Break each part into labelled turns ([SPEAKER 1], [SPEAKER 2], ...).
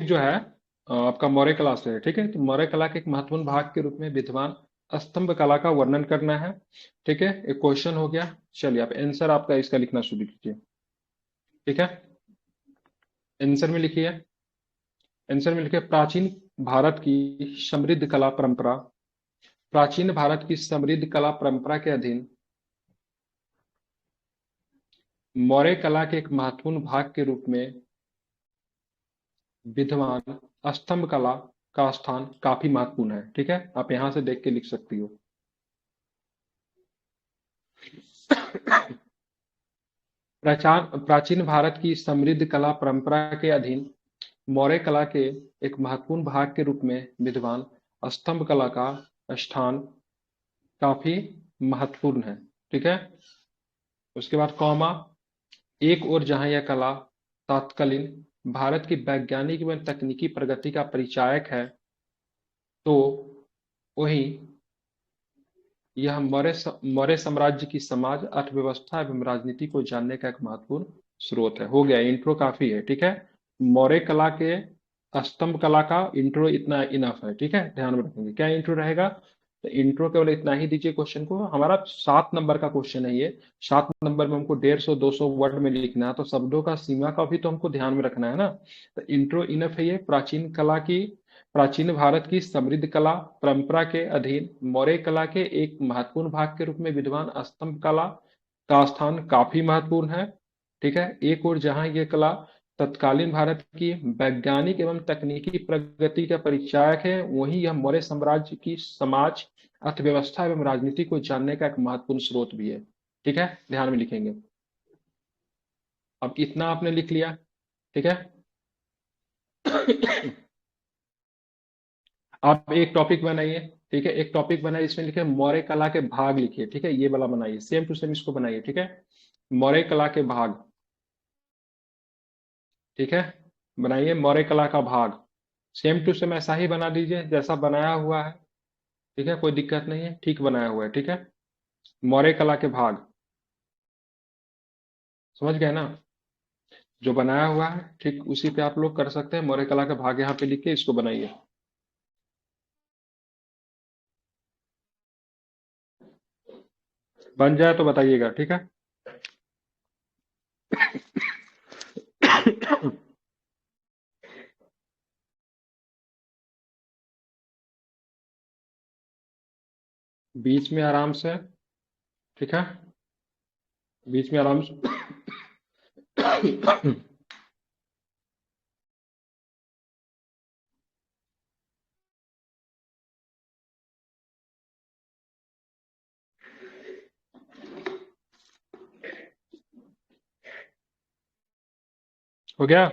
[SPEAKER 1] जो है आपका मौर्य कला से है। ठीक है, तो मौर्य कला के एक महत्वपूर्ण भाग के रूप में विद्वान स्तंभ कला का वर्णन करना है। ठीक है, एक क्वेश्चन हो गया। चलिए आप आंसर आपका इसका लिखना शुरू कीजिए। ठीक है, आंसर में लिखिए। आंसर में लिखिए, प्राचीन भारत की समृद्ध कला परंपरा। प्राचीन भारत की समृद्ध कला परंपरा के अधीन मौर्य कला के एक महत्वपूर्ण भाग के रूप में विद्वान स्तंभ कला का स्थान काफी महत्वपूर्ण है। ठीक है, आप यहां से देख के लिख सकती हो। प्राचीन भारत की समृद्ध कला परंपरा के अधीन मौर्य कला के एक महत्वपूर्ण भाग के रूप में विद्वान स्तंभ कला का स्थान काफी महत्वपूर्ण है। ठीक है, उसके बाद कॉमा, एक और जहां यह कला तत्कालीन भारत की वैज्ञानिक एवं तकनीकी प्रगति का परिचायक है, तो वहीं यह मौर्य साम्राज्य की समाज, अर्थव्यवस्था एवं राजनीति को जानने का एक महत्वपूर्ण स्रोत है। हो गया, इंट्रो काफी है। ठीक है, मौर्य कला के स्तंभ कला का इंट्रो इतना इनफ है। ठीक है, ध्यान में रखेंगे। क्या इंट्रो रहेगा? तो इंट्रो केवल इतना ही दीजिए। क्वेश्चन को, हमारा 7 नंबर का क्वेश्चन है ये। 7 नंबर में हमको 150-200 वर्ड में लिखना है, तो शब्दों का सीमा का भी तो हमको ध्यान में रखना है ना। तो इंट्रो इनफ है ये। प्राचीन भारत की समृद्ध कला परंपरा के अधीन मौर्य कला के एक महत्वपूर्ण भाग के रूप में विद्वान स्तंभ कला का स्थान काफी महत्वपूर्ण है। ठीक है, एक और जहां यह कला तत्कालीन भारत की वैज्ञानिक एवं तकनीकी प्रगति का परिचायक है, वहीं यह मौर्य साम्राज्य की समाज, अर्थव्यवस्था एवं राजनीति को जानने का एक महत्वपूर्ण स्रोत भी है। ठीक है, ध्यान में लिखेंगे। अब इतना आपने लिख लिया। ठीक है, आप एक टॉपिक बनाइए। ठीक है, एक टॉपिक बनाइए, इसमें लिखे मौर्य कला के भाग लिखिए। ठीक है, ये वाला बनाइए, सेम टू सेम इसको बनाइए। ठीक है, मौर्य कला के भाग। ठीक है, बनाइए मौर्य कला का भाग। सेम टू सेम ऐसा ही बना दीजिए जैसा बनाया हुआ है। ठीक है, कोई दिक्कत नहीं है, ठीक बनाया हुआ है। ठीक है, मौर्य कला के भाग, समझ गए ना? जो बनाया हुआ है ठीक उसी पे आप लोग कर सकते हैं। मौर्य कला का भाग यहाँ पे लिख के इसको बनाइए। बन जाए तो बताइएगा। ठीक है, बीच में आराम से। ठीक है, बीच में आराम से। हो गया?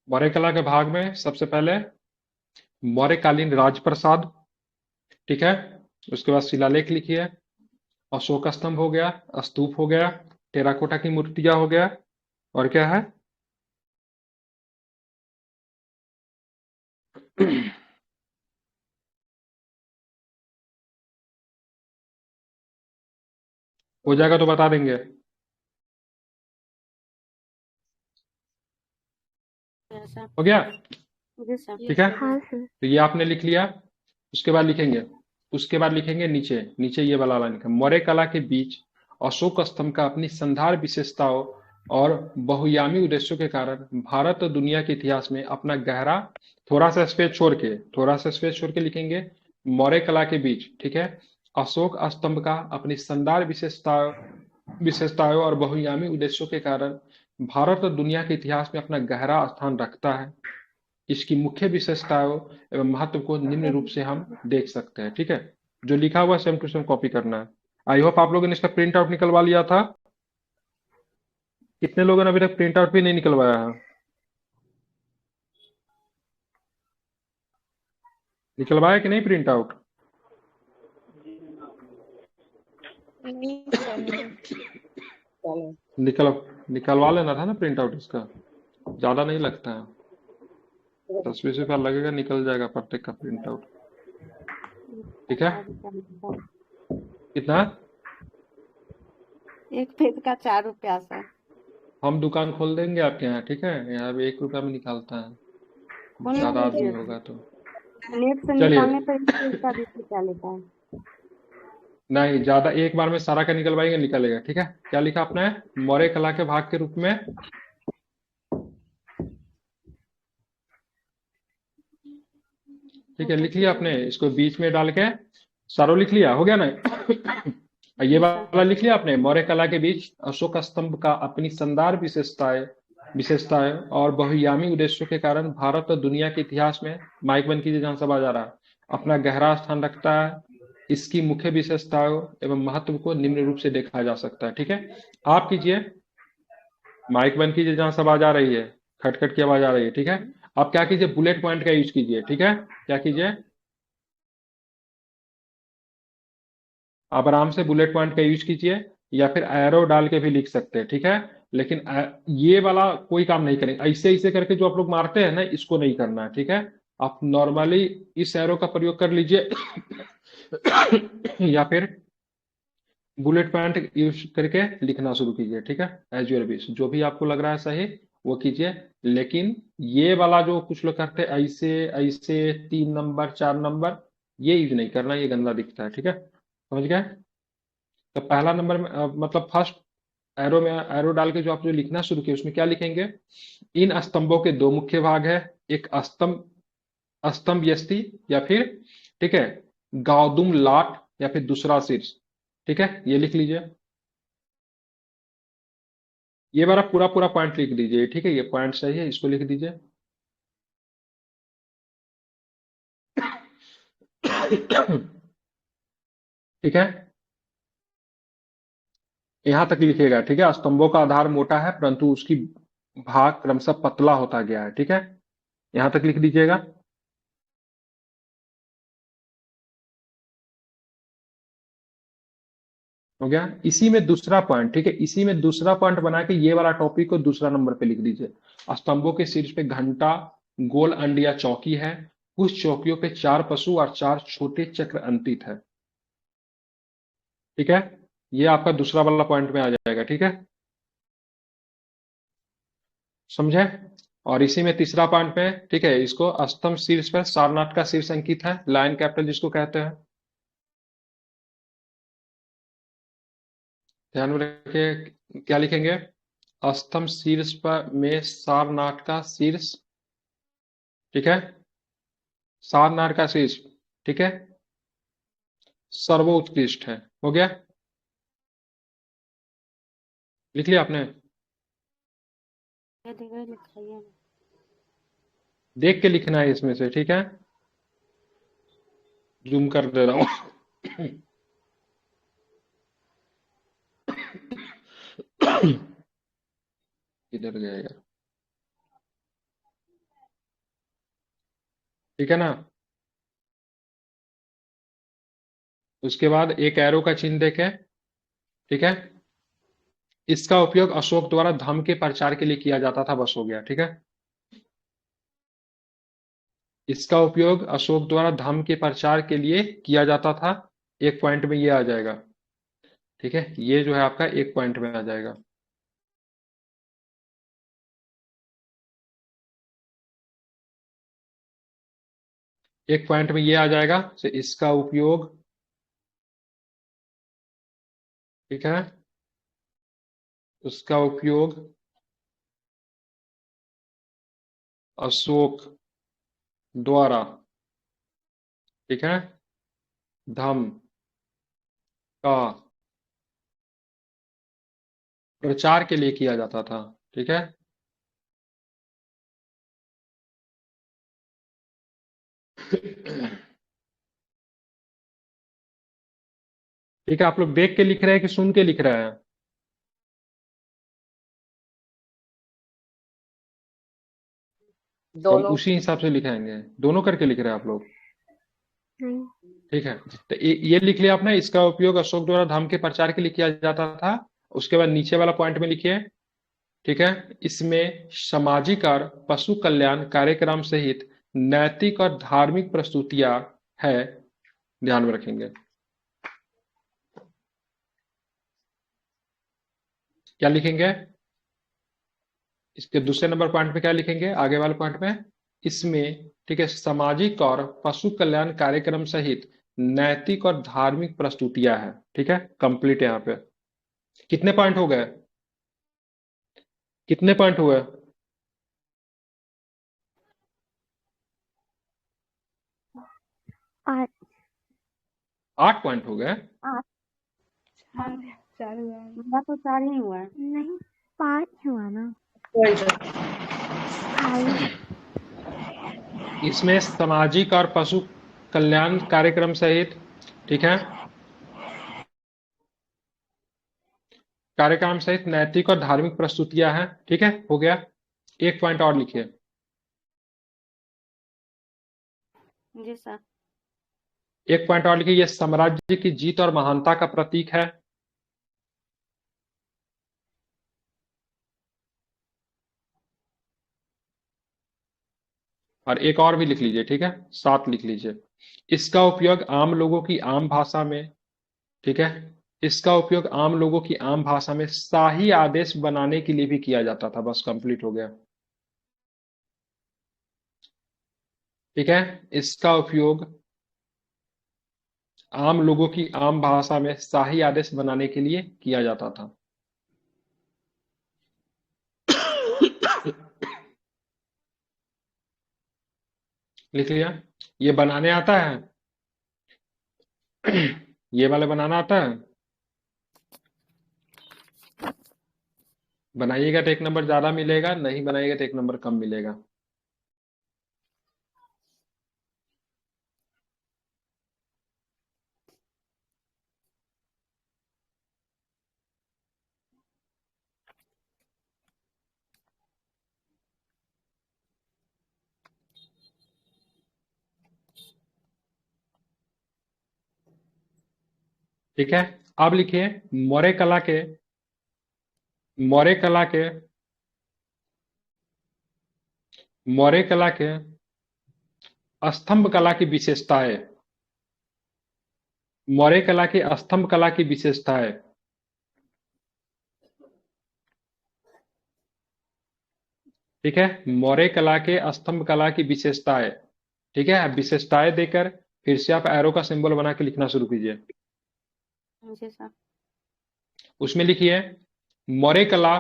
[SPEAKER 1] मौर्य कला के भाग में सबसे पहले मौर्यकालीन राजप्रसाद। ठीक है, उसके बाद शिलालेख लिखिए। अशोक स्तंभ हो गया, स्तूप हो गया, टेराकोटा की मूर्तियां हो गया, और क्या है? हो जाएगा तो बता देंगे।
[SPEAKER 2] सर।
[SPEAKER 1] हो गया?
[SPEAKER 2] जी सर।
[SPEAKER 1] ठीक है,
[SPEAKER 2] हाँ सर।
[SPEAKER 1] तो ये आपने लिख लिया। उसके बाद लिखेंगे नीचे नीचे ये वाला लाइन का, मौर्य कला के बीच अशोक स्तंभ का अपनी संधार विशेषताओं और बहुयामी उद्देश्यों के कारण भारत और दुनिया के इतिहास में अपना गहरा, थोड़ा सा स्पेस छोड़ के लिखेंगे मौर्य कला के बीच। ठीक है, अशोक स्तंभ का अपनी संधार विशेषताओं और बहुयामी उद्देश्यों के कारण भारत और दुनिया के इतिहास में अपना गहरा स्थान रखता है। इसकी मुख्य विशेषताओं एवं महत्व को निम्न रूप से हम देख सकते हैं। ठीक है, जो लिखा हुआ सेम टू सेम कॉपी करना है। आई होप आप लोगों ने इसका प्रिंट आउट निकलवा लिया था। कितने लोगों ने अभी तक प्रिंट आउट भी नहीं निकलवाया है? निकलवाया कि नहीं प्रिंट आउट?
[SPEAKER 2] नहीं सर।
[SPEAKER 1] निकल निकलवा लेना था ना प्रिंट आउट इसका। ज्यादा नहीं लगता है, 10-20 रुपया लगेगा, निकल जाएगा प्रत्येक का प्रिंट आउट। ठीक है, कितना?
[SPEAKER 2] एक पेज का 4 रुपया सर।
[SPEAKER 1] हम दुकान खोल देंगे आपके यहाँ, ठीक है? यहाँ पे 1 रुपया में निकालता है,
[SPEAKER 2] खोलने
[SPEAKER 1] ज्यादा आदमी
[SPEAKER 2] दीजिए
[SPEAKER 1] होगा
[SPEAKER 2] सर।
[SPEAKER 1] तो।
[SPEAKER 2] नेट से
[SPEAKER 1] चलिए,
[SPEAKER 2] निकालने पर 1 पेज का 20 रुपया लेता है।
[SPEAKER 1] नहीं ज्यादा, एक बार में सारा का निकलवाएंगे, निकलेगा, ठीक है? क्या लिखा आपने? मौर्य कला के भाग के रूप में, ठीक है,
[SPEAKER 2] ऊपर
[SPEAKER 1] लिख
[SPEAKER 2] से
[SPEAKER 1] लिया आपने?
[SPEAKER 2] जोड़िए।
[SPEAKER 1] इसको बीच में डाल के सारो लिख लिया, हो गया ना? ये
[SPEAKER 2] जी सर।
[SPEAKER 1] वाला लिख लिया आपने? मौर्य कला के बीच अशोक स्तंभ का अपनी शानदार विशेषताएं और बहुआयामी उद्देश्यों के कारण भारत और दुनिया के इतिहास में, माइक बंद कीजिए जहां सब आ जा रहा है, अपना गहरा स्थान रखता है। इसकी मुख्य विशेषताओं एवं महत्व को निम्न रूप से देखा जा सकता है, ठीक है? आप कीजिए, माइक बंद कीजिए जहां सब आवाज आ रही है, खटखट की आवाज आ रही है, ठीक है? आप क्या कीजिए, बुलेट पॉइंट का यूज कीजिए, ठीक है? क्या कीजिए, आप आराम से बुलेट पॉइंट का यूज कीजिए, या फिर एरो डाल के भी लिख सकते हैं, ठीक है? लेकिन ये वाला कोई काम नहीं करेंगे, ऐसे ऐसे करके जो आप लोग मारते हैं ना, इसको नहीं करना है, ठीक है? आप नॉर्मली इस एरो का प्रयोग कर लीजिए या फिर बुलेट पॉइंट यूज करके लिखना शुरू कीजिए, ठीक है? एज यूर विश, जो भी आपको लग रहा है सही वो कीजिए। लेकिन ये वाला जो कुछ लोग करते हैं, ऐसे ऐसे 3 नंबर 4 नंबर, ये यूज नहीं करना, ये गंदा दिखता है, ठीक है? समझ गए? तो पहला नंबर में मतलब फर्स्ट एरो में एरो डाल के जो आप जो लिखना शुरू किए, उसमें क्या लिखेंगे? इन स्तंभों के दो मुख्य भाग है, एक स्तंभ स्तंभ यष्टि, या फिर, ठीक है, गौदुम लाट, या फिर दूसरा शीर्ष, ठीक है? ये लिख लीजिए, ये बार पूरा पूरा पॉइंट लिख दीजिए, ठीक है? ये पॉइंट सही है, इसको लिख दीजिए। ठीक है, यहां तक लिखिएगा, ठीक है? स्तंभों का आधार मोटा है परंतु उसकी भाग क्रमशः पतला होता गया है, ठीक है? यहां तक लिख दीजिएगा। हो गया? इसी में दूसरा पॉइंट, ठीक है, इसी में दूसरा पॉइंट बना के ये वाला टॉपिक को दूसरा नंबर पे लिख दीजिए। स्तंभों के शीर्ष पे घंटा, गोल अंड या चौकी है। कुछ चौकियों पे 4 पशु और 4 छोटे चक्र अंकित है, ठीक है? ये आपका दूसरा वाला पॉइंट में आ जाएगा, ठीक है? समझे? और इसी में तीसरा पॉइंट पे, ठीक है, इसको स्तंभ शीर्ष पर सारनाथ का शीर्ष अंकित है, लायन कैपिटल जिसको कहते हैं। ध्यान में रखिए, क्या लिखेंगे? स्तंभ शीर्ष पर में सारनाथ का शीर्ष, ठीक है, सारनाथ का शीर्ष, ठीक है, सर्वोत्कृष्ट है। हो गया? लिख लिया आपने?
[SPEAKER 2] ये देखिए लिखाइए ना।
[SPEAKER 1] देख के लिखना है इसमें से, ठीक है? जूम कर दे रहा हूं। किधर गया यार? ठीक है ना? उसके बाद एक एरो का चिन्ह देखें, ठीक है? इसका उपयोग अशोक द्वारा धर्म के प्रचार के लिए किया जाता था, बस हो गया, ठीक है? इसका उपयोग अशोक द्वारा धर्म के प्रचार के लिए किया जाता था, एक पॉइंट में ये आ जाएगा, ठीक है? ये जो है आपका एक पॉइंट में आ जाएगा। एक पॉइंट में ये आ जाएगा, तो इसका उपयोग, ठीक है, उसका उपयोग अशोक द्वारा, ठीक है, धम्म का प्रचार के लिए किया जाता था, ठीक है? ठीक है, आप लोग देख के लिख रहे हैं कि सुन के लिख रहे हैं? तो हम
[SPEAKER 2] दोनों।
[SPEAKER 1] उसी हिसाब से लिखाएंगे, दोनों करके लिख रहे हैं आप लोग?
[SPEAKER 2] हम्म।
[SPEAKER 1] ठीक है, तो ये लिख लिया आपने, इसका उपयोग अशोक द्वारा धर्म के प्रचार के लिए किया जाता था। उसके बाद नीचे वाला पॉइंट में लिखिए, ठीक है, इसमें सामाजिक और पशु कल्याण कार्यक्रम सहित नैतिक और धार्मिक प्रस्तुतियां है, ध्यान में रखेंगे। क्या लिखेंगे? इसके दूसरे नंबर पॉइंट पे क्या लिखेंगे? आगे वाले पॉइंट में इसमें, ठीक है, सामाजिक और पशु कल्याण कार्यक्रम सहित नैतिक और धार्मिक प्रस्तुतियां हैं। ठीक है, कंप्लीट यहाँ पे। कितने पॉइंट हो गए? कितने पॉइंट हुए?
[SPEAKER 2] 8।
[SPEAKER 1] 8 पॉइंट हो गए।
[SPEAKER 2] 8। हाँ, 4 हुआ है। मेरा तो 4 ही हुआ है। नहीं, 5 हुआ ना। 5।
[SPEAKER 1] इसमें सामाजिक और पशु कल्याण कार्यक्रम सहित, ठीक है, कार्यक्रम सहित नैतिक और धार्मिक प्रस्तुतियां हैं। ठीक है, हो गया। एक पॉइंट और लिखिए।
[SPEAKER 2] जी सर।
[SPEAKER 1] एक पॉइंट और लिखिए, यह साम्राज्य की जीत और महानता का प्रतीक है। और एक और भी लिख लीजिए, ठीक है, 7 लिख लीजिए। इसका उपयोग आम लोगों की आम भाषा में, ठीक है, इसका उपयोग आम लोगों की आम भाषा में शाही आदेश बनाने के लिए भी किया जाता था। बस कंप्लीट हो गया। ठीक है, इसका उपयोग आम लोगों की आम भाषा में शाही आदेश बनाने के लिए किया जाता था। लिख लिया? ये बनाने आता है? ये वाला बनाना आता है? बनाइएगा तो 1 नंबर ज्यादा मिलेगा, नहीं बनाइएगा तो 1 नंबर कम मिलेगा। ठीक है, अब लिखिए मौर्य कला के, मौर्य कला के, मौर्य कला के स्तंभ कला की विशेषताएं। मौर्य कला की स्तंभ कला की विशेषताएं। ठीक है, मौर्य कला के स्तंभ कला की विशेषताएं। ठीक है, विशेषताएं देकर फिर से आप एरो का सिंबल बना के लिखना शुरू कीजिए।
[SPEAKER 2] जी सर।
[SPEAKER 1] उसमें लिखिए मौर्य कला,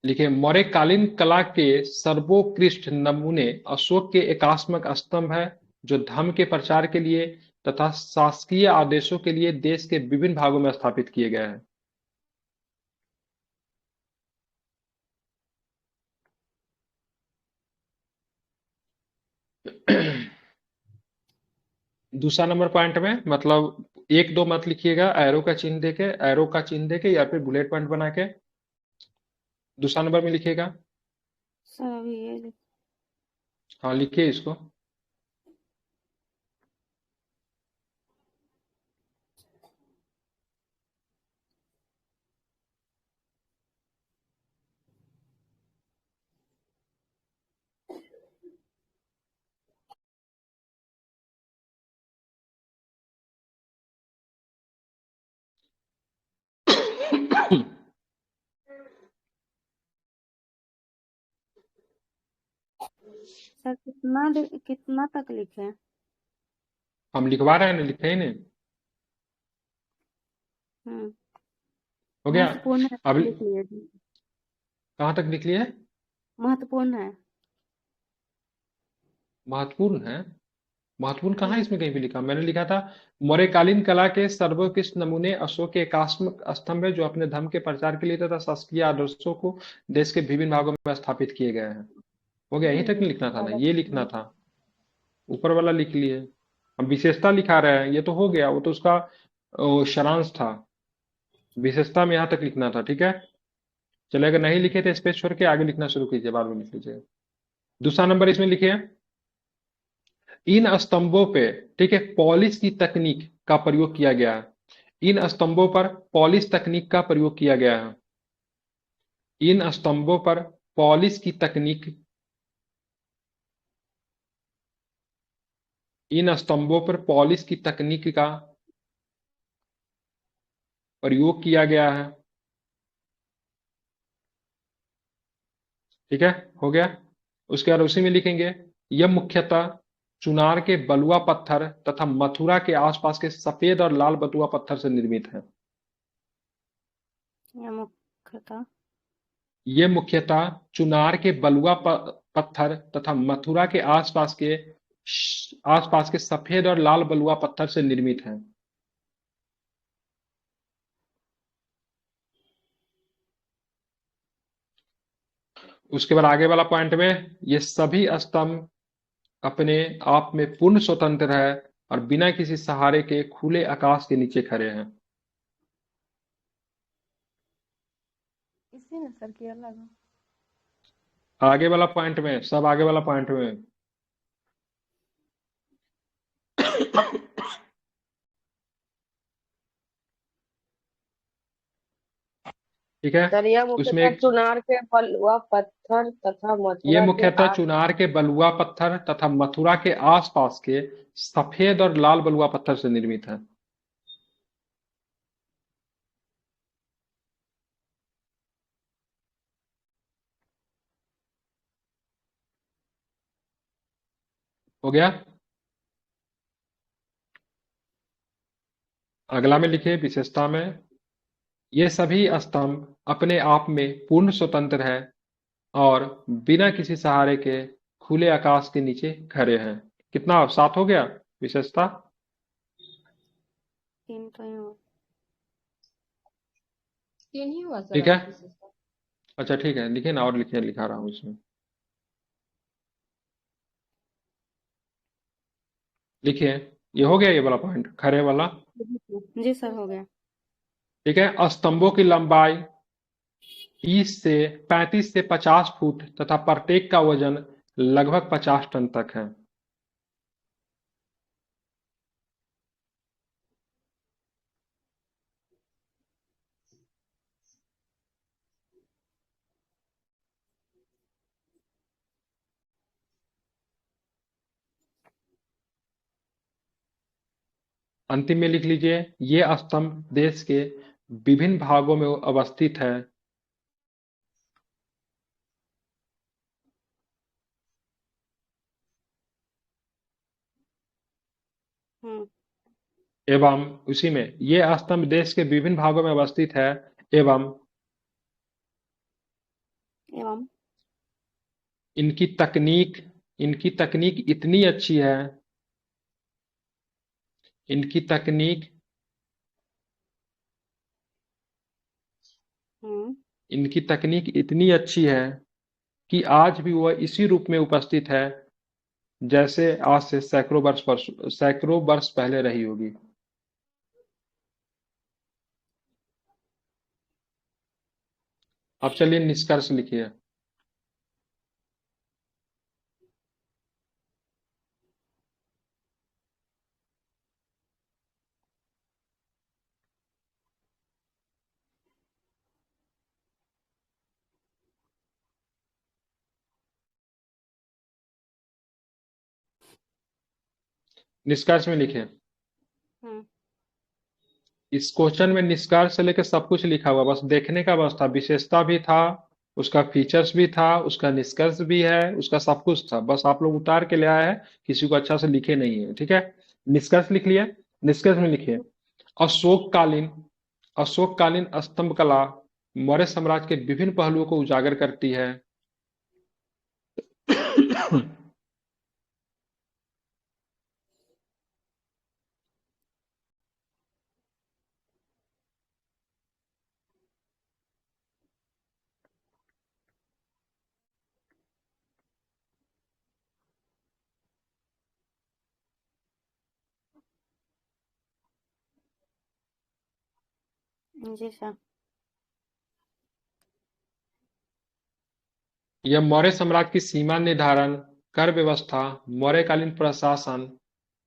[SPEAKER 1] लिखिए मौर्यकालीन कला के सर्वोत्कृष्ट नमूने अशोक के एकात्मक स्तंभ है, जो धर्म के प्रचार के लिए तथा शासकीय आदेशों के लिए देश के विभिन्न भागों में स्थापित किए गए हैं। दूसरा नंबर पॉइंट में मतलब 1 2 मत लिखिएगा, एरो का चिन्ह देके, एरो का चिन्ह देके या फिर बुलेट पॉइंट बना के दूसरा नंबर में लिखिएगा।
[SPEAKER 2] सर अभी ये
[SPEAKER 1] हाँ, लिखिए इसको।
[SPEAKER 2] सर कितना तक लिखे?
[SPEAKER 1] हम लिखवा रहे हैं ना, लिखे ही नहीं?
[SPEAKER 2] हम्म।
[SPEAKER 1] हो गया?
[SPEAKER 2] महत्वपूर्ण है,
[SPEAKER 1] अब
[SPEAKER 2] लिख लिए जी।
[SPEAKER 1] कहाँ तक लिख लिए?
[SPEAKER 2] महत्वपूर्ण है।
[SPEAKER 1] महत्वपूर्ण है? महत्वपूर्ण कहाँ है
[SPEAKER 2] जी।
[SPEAKER 1] इसमें कहीं भी लिखा? मैंने लिखा था मौर्यकालीन कला के सर्वोत्कृष्ट नमूने अशोक के एकात्मक स्तंभ है, जो अपने धर्म के प्रचार के लिए तथा शासकीय आदर्शों को देश के विभिन्न भागों में स्थापित किए गए हैं। हो गया?
[SPEAKER 2] जी
[SPEAKER 1] यहीं तक
[SPEAKER 2] जी
[SPEAKER 1] नहीं लिखना था ना,
[SPEAKER 2] ज्यादा
[SPEAKER 1] ये
[SPEAKER 2] लिख
[SPEAKER 1] लिखना
[SPEAKER 2] लिए।
[SPEAKER 1] था। ऊपर वाला लिख लिए। हम विशेषता लिखा रहे हैं, ये तो हो गया, वो तो उसका सारांश था। विशेषता में यहाँ तक लिखना था। ठीक है, चलिए, अगर नहीं लिखे तो स्पेस छोड़ के आगे लिखना शुरू कीजिए, बाद में लिख लीजिए। दूसरा नंबर इसमें लिखिए इन स्तंभों पे, ठीक है, पॉलिश की तकनीक का प्रयोग किया गया है। इन स्तंभों पर पॉलिश तकनीक का प्रयोग किया गया है। इन स्तंभों पर पॉलिश की तकनीक, इन स्तंभों पर पॉलिश की तकनीक का प्रयोग किया गया है। ठीक है, हो गया। उसके बाद उसी में लिखेंगे, यह मुख्यतः चुनार के बलुआ पत्थर तथा मथुरा के आसपास के सफेद और लाल बलुआ पत्थर से निर्मित है।
[SPEAKER 2] यह मुख्यतः
[SPEAKER 1] ये मुख्यतः चुनार के बलुआ पत्थर तथा मथुरा के आसपास के सफेद और लाल बलुआ पत्थर से निर्मित है। उसके बाद आगे वाला पॉइंट में, ये सभी स्तंभ अपने आप में पूर्ण स्वतंत्र है और बिना किसी सहारे के खुले आकाश के नीचे खड़े हैं।
[SPEAKER 2] इसी ने सर किया लगा।
[SPEAKER 1] आगे वाला पॉइंट में, सब आगे वाला पॉइंट में ठीक है।
[SPEAKER 2] सर यह
[SPEAKER 1] उसमें
[SPEAKER 2] मुख्यतः चुनार के बलुआ पत्थर तथा
[SPEAKER 1] ये
[SPEAKER 2] मथुरा के
[SPEAKER 1] मुख्यतः
[SPEAKER 2] आस
[SPEAKER 1] चुनार के बलुआ पत्थर तथा मथुरा के आसपास के सफेद और लाल बलुआ पत्थर से निर्मित है। हो गया। अगला में लिखिए विशेषता में, ये सभी स्तंभ अपने आप में पूर्ण स्वतंत्र है और बिना किसी सहारे के खुले आकाश के नीचे खड़े हैं। कितना, 7 हो गया विशेषता।
[SPEAKER 2] 3 तो ही हुआ।
[SPEAKER 3] 3 ही हुआ सर
[SPEAKER 1] ठीक है,
[SPEAKER 3] आज विशेषता।
[SPEAKER 1] अच्छा ठीक है, लिखिए ना, और लिखिए, लिखा रहा हूँ इसमें। लिखिए, ये हो गया, ये वाला पॉइंट खड़े वाला।
[SPEAKER 2] जी सर हो गया।
[SPEAKER 1] ठीक है, स्तंभों की लंबाई 35 से 50 फुट तथा प्रत्येक का वजन लगभग 50 टन तक है। अंतिम में लिख लीजिए, ये स्तंभ देश के विभिन्न भागों में अवस्थित है
[SPEAKER 2] हम्म
[SPEAKER 1] एवं उसी में, ये स्तंभ देश के विभिन्न भागों में अवस्थित है एवं
[SPEAKER 2] एवं
[SPEAKER 1] इनकी तकनीक इतनी अच्छी है, इनकी तकनीक
[SPEAKER 2] हम्म
[SPEAKER 1] इनकी तकनीक इतनी अच्छी है कि आज भी वह इसी रूप में उपस्थित है जैसे आज से सैकड़ों वर्ष पहले रही होगी। अब चलिए निष्कर्ष लिखिए। निष्कर्ष में लिखिए।
[SPEAKER 2] हम्म
[SPEAKER 1] इस क्वेश्चन में निष्कर्ष से लेकर सब कुछ लिखा हुआ, बस देखने का बस था। विशेषता भी था, उसका फीचर्स भी था, उसका निष्कर्ष भी है, उसका सब कुछ था, बस आप लोग उतार के ले आए हैं, किसी को अच्छा से लिखे नहीं है। ठीक है, निष्कर्ष लिख लिए। निष्कर्ष में लिखिए, अशोककालीन अशोककालीन स्तंभ कला मौर्य साम्राज्य के विभिन्न पहलुओं को उजागर करती है।
[SPEAKER 2] जी सर।
[SPEAKER 1] यह मौर्य साम्राज्य की सीमा निर्धारण, कर व्यवस्था, मौर्यकालीन प्रशासन,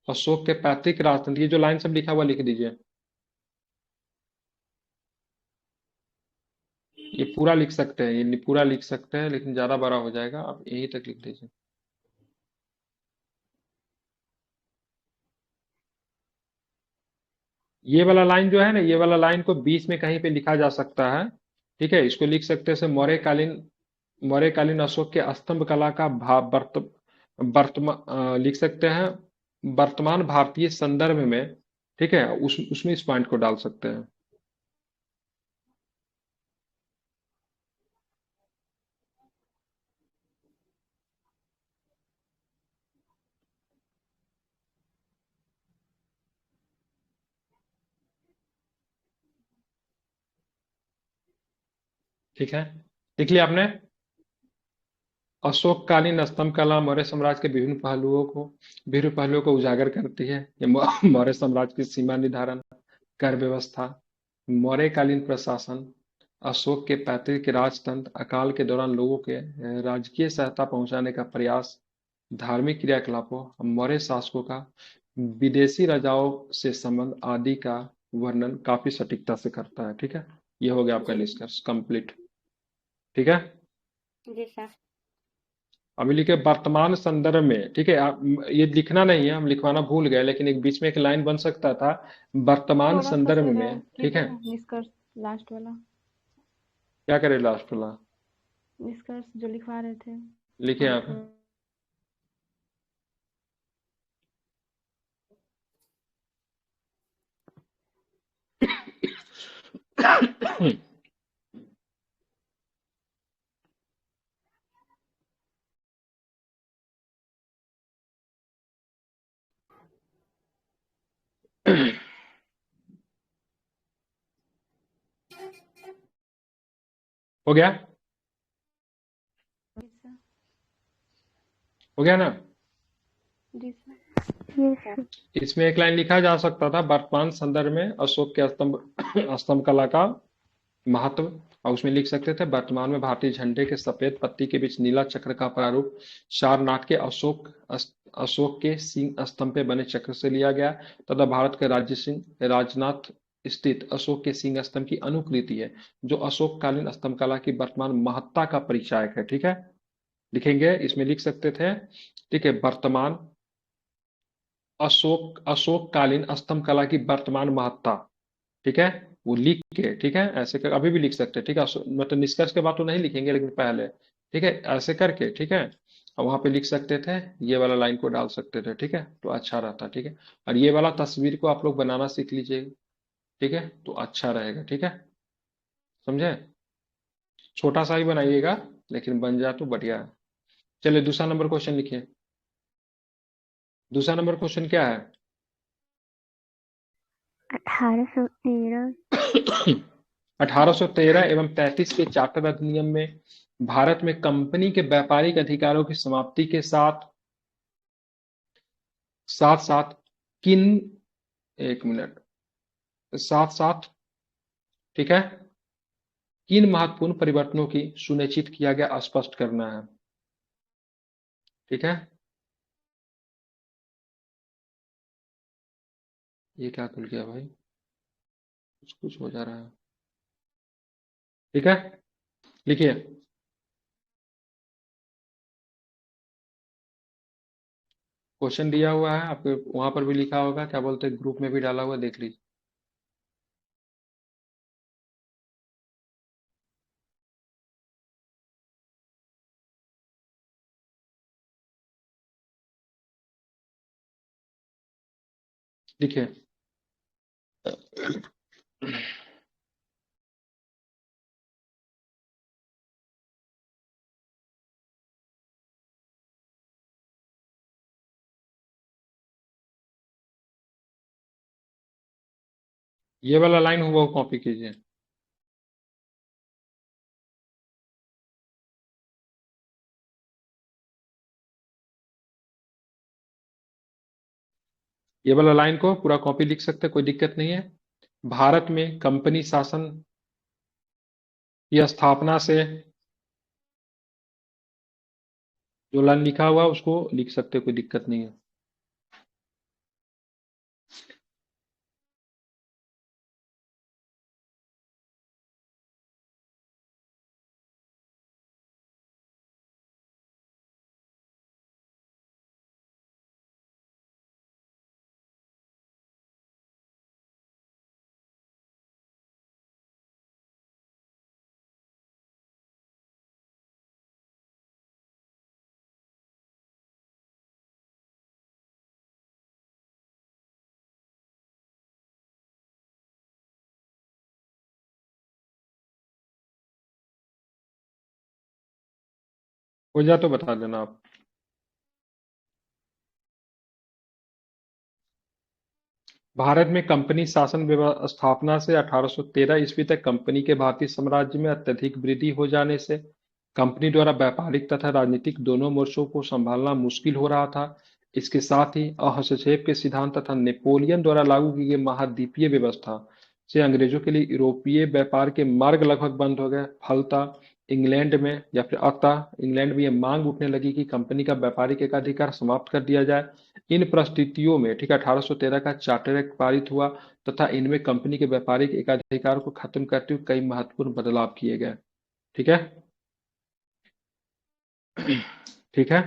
[SPEAKER 1] अशोक के पैतृक राजतंत्र, ये जो लाइन सब लिखा हुआ लिख दीजिए। ये पूरा लिख सकते हैं, ये पूरा लिख सकते हैं, लेकिन ज्यादा बड़ा हो जाएगा, आप यहीं तक लिख दीजिए। ये वाला लाइन जो है ना, ये वाला लाइन को बीच में कहीं पे लिखा जा सकता है। ठीक है, इसको लिख सकते हैं से मौर्यकालीन अशोक के स्तंभ कला का भाव वर्तमान लिख सकते हैं वर्तमान भारतीय संदर्भ में। ठीक है, उसमें इस पॉइंट को डाल सकते हैं। ठीक है, लिख लिया आपने? अशोककालीन स्तंभ कला मौर्य साम्राज्य के विभिन्न पहलुओं को उजागर करती है। ये मौर्य साम्राज्य की सीमा निर्धारण, कर व्यवस्था, मौर्यकालीन प्रशासन, अशोक के पैतृक राजतंत्र, अकाल के दौरान लोगों के राजकीय सहायता पहुंचाने का प्रयास, धार्मिक क्रियाकलापों, मौर्य शासकों का विदेशी राजाओं से संबंध आदि का वर्णन काफी सटीकता से करता है। ठीक है, ये हो गया आपका
[SPEAKER 2] जी
[SPEAKER 1] निष्कर्ष कंप्लीट। ठीक है,
[SPEAKER 2] जी सर।
[SPEAKER 1] अभी लिखे वर्तमान संदर्भ में। ठीक है, आप ये लिखना नहीं है, हम लिखवाना भूल गए, लेकिन एक बीच में एक लाइन बन सकता था वर्तमान
[SPEAKER 2] थोड़ा सा
[SPEAKER 1] संदर्भ
[SPEAKER 2] सर
[SPEAKER 1] में। ठीक
[SPEAKER 2] कीजिए
[SPEAKER 1] है,
[SPEAKER 2] ना निष्कर्ष, लास्ट वाला
[SPEAKER 1] क्या करें लास्ट वाला?
[SPEAKER 2] निष्कर्ष जो लिखवा रहे थे
[SPEAKER 1] लिखे
[SPEAKER 2] वो
[SPEAKER 1] आप।
[SPEAKER 2] थोड़ा।
[SPEAKER 1] हो गया?
[SPEAKER 2] जी सर।
[SPEAKER 1] हो गया ना?
[SPEAKER 2] जी सर। ये सर।
[SPEAKER 1] इसमें एक लाइन लिखा जा सकता था वर्तमान संदर्भ में अशोक के स्तंभ स्तंभ कला का महत्व, और उसमें लिख सकते थे वर्तमान में भारतीय झंडे के सफेद पत्ती के बीच नीला चक्र का प्रारूप सारनाथ के अशोक के सिंह स्तंभ पे बने चक्र से लिया गया तथा भारत के राजनाथ स्थित अशोक के सिंह स्तंभ की अनुकृति है, जो अशोक कालीन स्तंभ कला की वर्तमान महत्ता का परिचायक है। ठीक है, लिखेंगे, इसमें लिख सकते थे। ठीक है, वर्तमान अशोक कालीन स्तंभ कला की वर्तमान महत्ता। ठीक है, वो लिख के, ठीक है, ऐसे कर अभी भी लिख सकते हैं। ठीक है, मतलब निष्कर्ष के बाद तो नहीं लिखेंगे, लेकिन पहले ठीक है ऐसे करके। ठीक है, और वहां पे लिख सकते थे, ये वाला लाइन को डाल सकते थे। ठीक है, तो अच्छा रहता। ठीक है, और ये वाला तस्वीर को आप लोग बनाना सीख लीजिए। ठीक है, तो अच्छा रहेगा। ठीक है, समझे? छोटा सा ही बनाइएगा, लेकिन बन जाए तो बढ़िया है। चलिए दूसरा नंबर क्वेश्चन लिखिए। दूसरा नंबर क्वेश्चन क्या है?
[SPEAKER 2] 1813।
[SPEAKER 1] 1813 एवं 35 के चार्टर अधिनियम में भारत में कंपनी के व्यापारिक अधिकारों की समाप्ति के साथ साथ साथ किन एक मिनट साथ साथ ठीक है, किन महत्वपूर्ण परिवर्तनों की सुनिश्चित किया गया स्पष्ट करना है। ठीक है, ये क्या खुल गया भाई? कुछ कुछ हो जा रहा है। ठीक है, लिखिए। क्वेश्चन दिया हुआ है आपके, वहां पर भी लिखा होगा, क्या बोलते हैं, ग्रुप में भी डाला हुआ, देख लीजिए। लिखिए। ये वाला लाइन हुआ कॉपी कीजिए। ये वाला लाइन को पूरा कॉपी लिख सकते हैं, कोई दिक्कत नहीं है। भारत में कंपनी शासन की स्थापना से जो लाइन लिखा हुआ है उसको लिख सकते हैं, कोई दिक्कत नहीं है। हो जाए तो बता देना आप। भारत में कंपनी शासन स्थापना से 1813 ईस्वी तक कंपनी के भारतीय साम्राज्य में अत्यधिक वृद्धि हो जाने से कंपनी द्वारा व्यापारिक तथा राजनीतिक दोनों मोर्चों को संभालना मुश्किल हो रहा था। इसके साथ ही हस्तक्षेप के सिद्धांत तथा नेपोलियन द्वारा लागू की गई महाद्वीपीय व्यवस्था से अंग्रेजों के लिए यूरोपीय व्यापार के मार्ग लगभग बंद हो गए। फलतः इंग्लैंड में यह मांग उठने लगी कि कंपनी का व्यापारिक एकाधिकार समाप्त कर दिया जाए। इन परिस्थितियों में ठीक 1813 का चार्टर एक्ट पारित हुआ तथा इनमें कंपनी के व्यापारिक एकाधिकार को खत्म करते हुए कई महत्वपूर्ण बदलाव किए गए। ठीक है। ठीक है।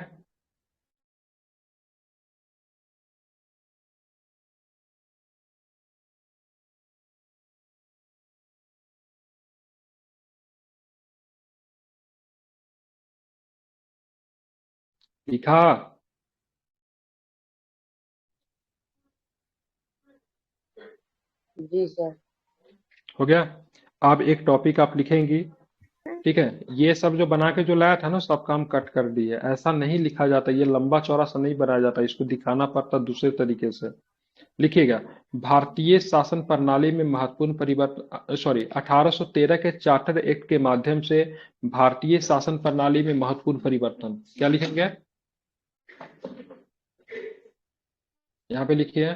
[SPEAKER 1] लिखा
[SPEAKER 2] जी सर।
[SPEAKER 1] हो गया। अब एक टॉपिक आप लिखेंगी। ठीक है। ये सब जो बना के जो लाया था ना सब काम कट कर दिए। ऐसा नहीं लिखा जाता, ये लंबा चौड़ा सा नहीं बनाया जाता, इसको दिखाना पड़ता दूसरे तरीके से। लिखिएगा, भारतीय शासन प्रणाली में महत्वपूर्ण परिवर्तन, सॉरी, 1813 के चार्टर एक्ट के माध्यम से भारतीय शासन प्रणाली में महत्वपूर्ण परिवर्तन। क्या लिखेंगे? यहाँ पे लिखिए।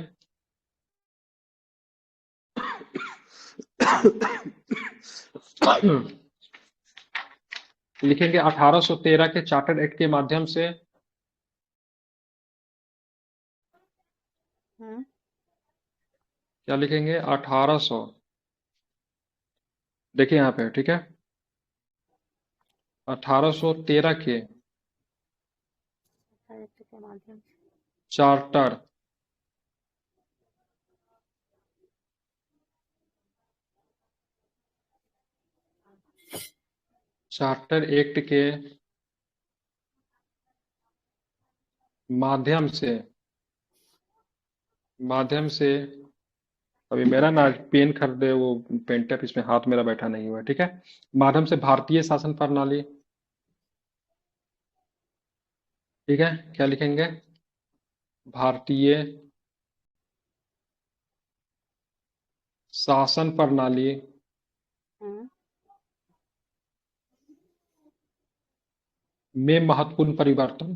[SPEAKER 1] लिखेंगे 1813 के चार्टर एक्ट के माध्यम से क्या लिखेंगे? 1800। देखिए यहाँ पे, ठीक है, 1813 के चार्टर चार्टर एक्ट के माध्यम से अभी मेरा ना पेन खरीदे, वो पेन टेप इसमें हाथ मेरा बैठा नहीं हुआ है। ठीक है। माध्यम से भारतीय शासन प्रणाली। ठीक है। क्या लिखेंगे? भारतीय शासन प्रणाली में महत्वपूर्ण परिवर्तन।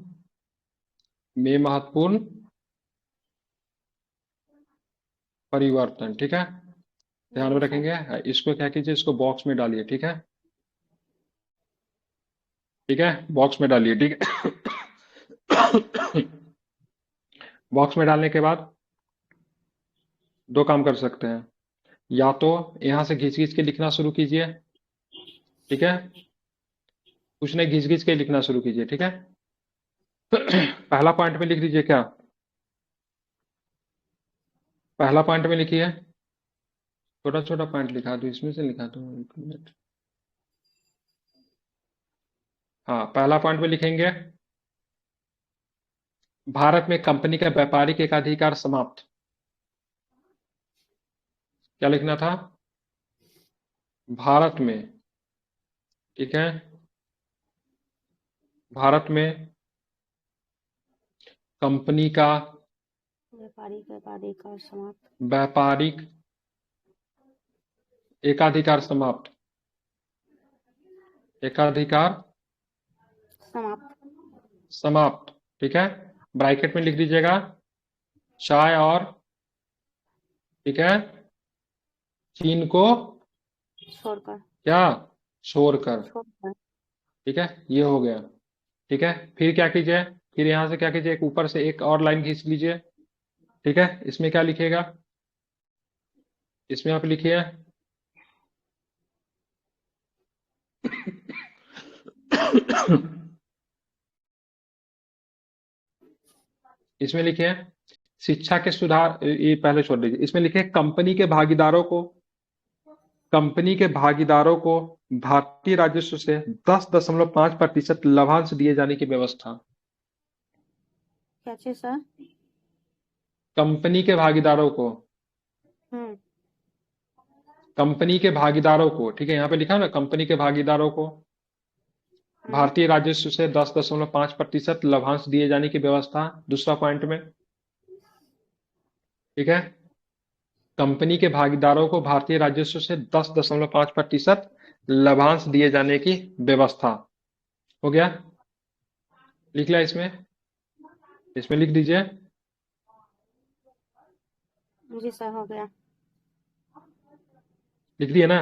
[SPEAKER 1] ठीक है। ध्यान में रखेंगे। इसको क्या कीजिए, इसको बॉक्स में डालिए। ठीक है। ठीक है, बॉक्स में डालिए। ठीक है। बॉक्स में डालने के बाद दो काम कर सकते हैं, या तो यहां से घिस घिस के लिखना शुरू कीजिए। ठीक है। कुछ नहीं, घिस घिस के लिखना शुरू कीजिए। ठीक है। पहला पॉइंट में लिख दीजिए। क्या पहला पॉइंट में लिखिए? छोटा छोटा पॉइंट लिखा दो, इसमें से लिखा दो, एक मिनट। हाँ, पहला पॉइंट में लिखेंगे, भारत में कंपनी का व्यापारिक एकाधिकार समाप्त। क्या लिखना था? भारत में, ठीक है, भारत में कंपनी का व्यापारिक एकाधिकार समाप्त। एकाधिकार समाप्त। ठीक है। ब्रैकेट में लिख दीजिएगा चाय और, ठीक है, चीन को
[SPEAKER 2] छोड़कर।
[SPEAKER 1] क्या? छोड़कर। ठीक है, ये हो गया। ठीक है। फिर क्या कीजिए? फिर यहां से क्या कीजिए, एक ऊपर से एक और लाइन खींच लीजिए। ठीक है। इसमें क्या लिखिएगा? इसमें आप लिखिए इसमें लिखिए शिक्षा के सुधार, ये पहले छोड़ दीजिए। इसमें लिखिए कंपनी के भागीदारों को भारतीय राजस्व से 10.5% लाभांश दिए जाने की व्यवस्था।
[SPEAKER 2] क्या चीज सर?
[SPEAKER 1] कंपनी के भागीदारों को, कंपनी के भागीदारों को, ठीक है, यहाँ पे लिखा है ना, कंपनी के भागीदारों को भारतीय राजस्व से 10.5% लाभांश दिए जाने की व्यवस्था, दूसरा पॉइंट में। ठीक है, कंपनी के भागीदारों को भारतीय राजस्व से 10.5% लाभांश दिए जाने की व्यवस्था। हो गया, लिख लिया इसमें, इसमें लिख दीजिए।
[SPEAKER 2] जी सर, हो गया।
[SPEAKER 1] लिख दिए ना?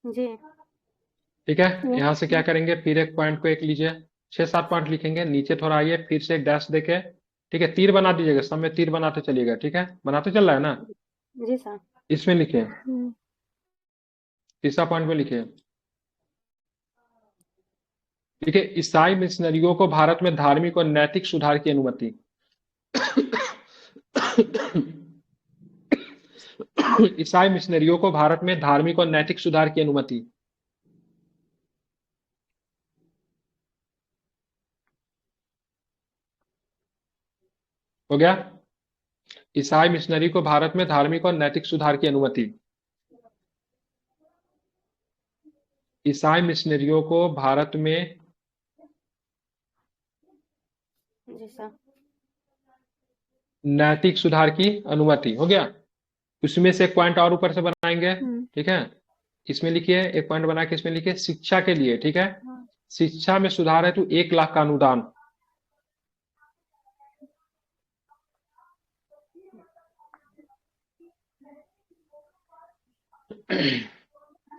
[SPEAKER 2] जी।
[SPEAKER 1] ठीक है, यहां से क्या करेंगे, फिर एक पॉइंट को एक लीजिए, 6-7 पॉइंट लिखेंगे, नीचे थोड़ा आइए, फिर से एक डैश देके, ठीक है, तीर बना दीजिएगा, सब में तीर बनाते चलिएगा। ठीक है, बनाते चल रहा है ना?
[SPEAKER 2] जी सर।
[SPEAKER 1] इसमें लिखिए, तीसरा पॉइंट में लिखिए। ठीक है, ईसाई मिशनरियों को भारत में धार्मिक और नैतिक सुधार की अनुमति। ईसाई मिशनरियों को भारत में धार्मिक और नैतिक सुधार की अनुमति। हो गया, ईसाई मिशनरी को भारत में धार्मिक और नैतिक सुधार की अनुमति। ईसाई मिशनरियों को भारत में
[SPEAKER 2] जी सर।
[SPEAKER 1] नैतिक सुधार की अनुमति। हो गया, उसमें से एक पॉइंट और ऊपर से बनाएंगे। ठीक है, इसमें लिखिए, एक पॉइंट बना के इसमें लिखिए, शिक्षा के लिए। ठीक है, शिक्षा में सुधार है तो 1 लाख का अनुदान।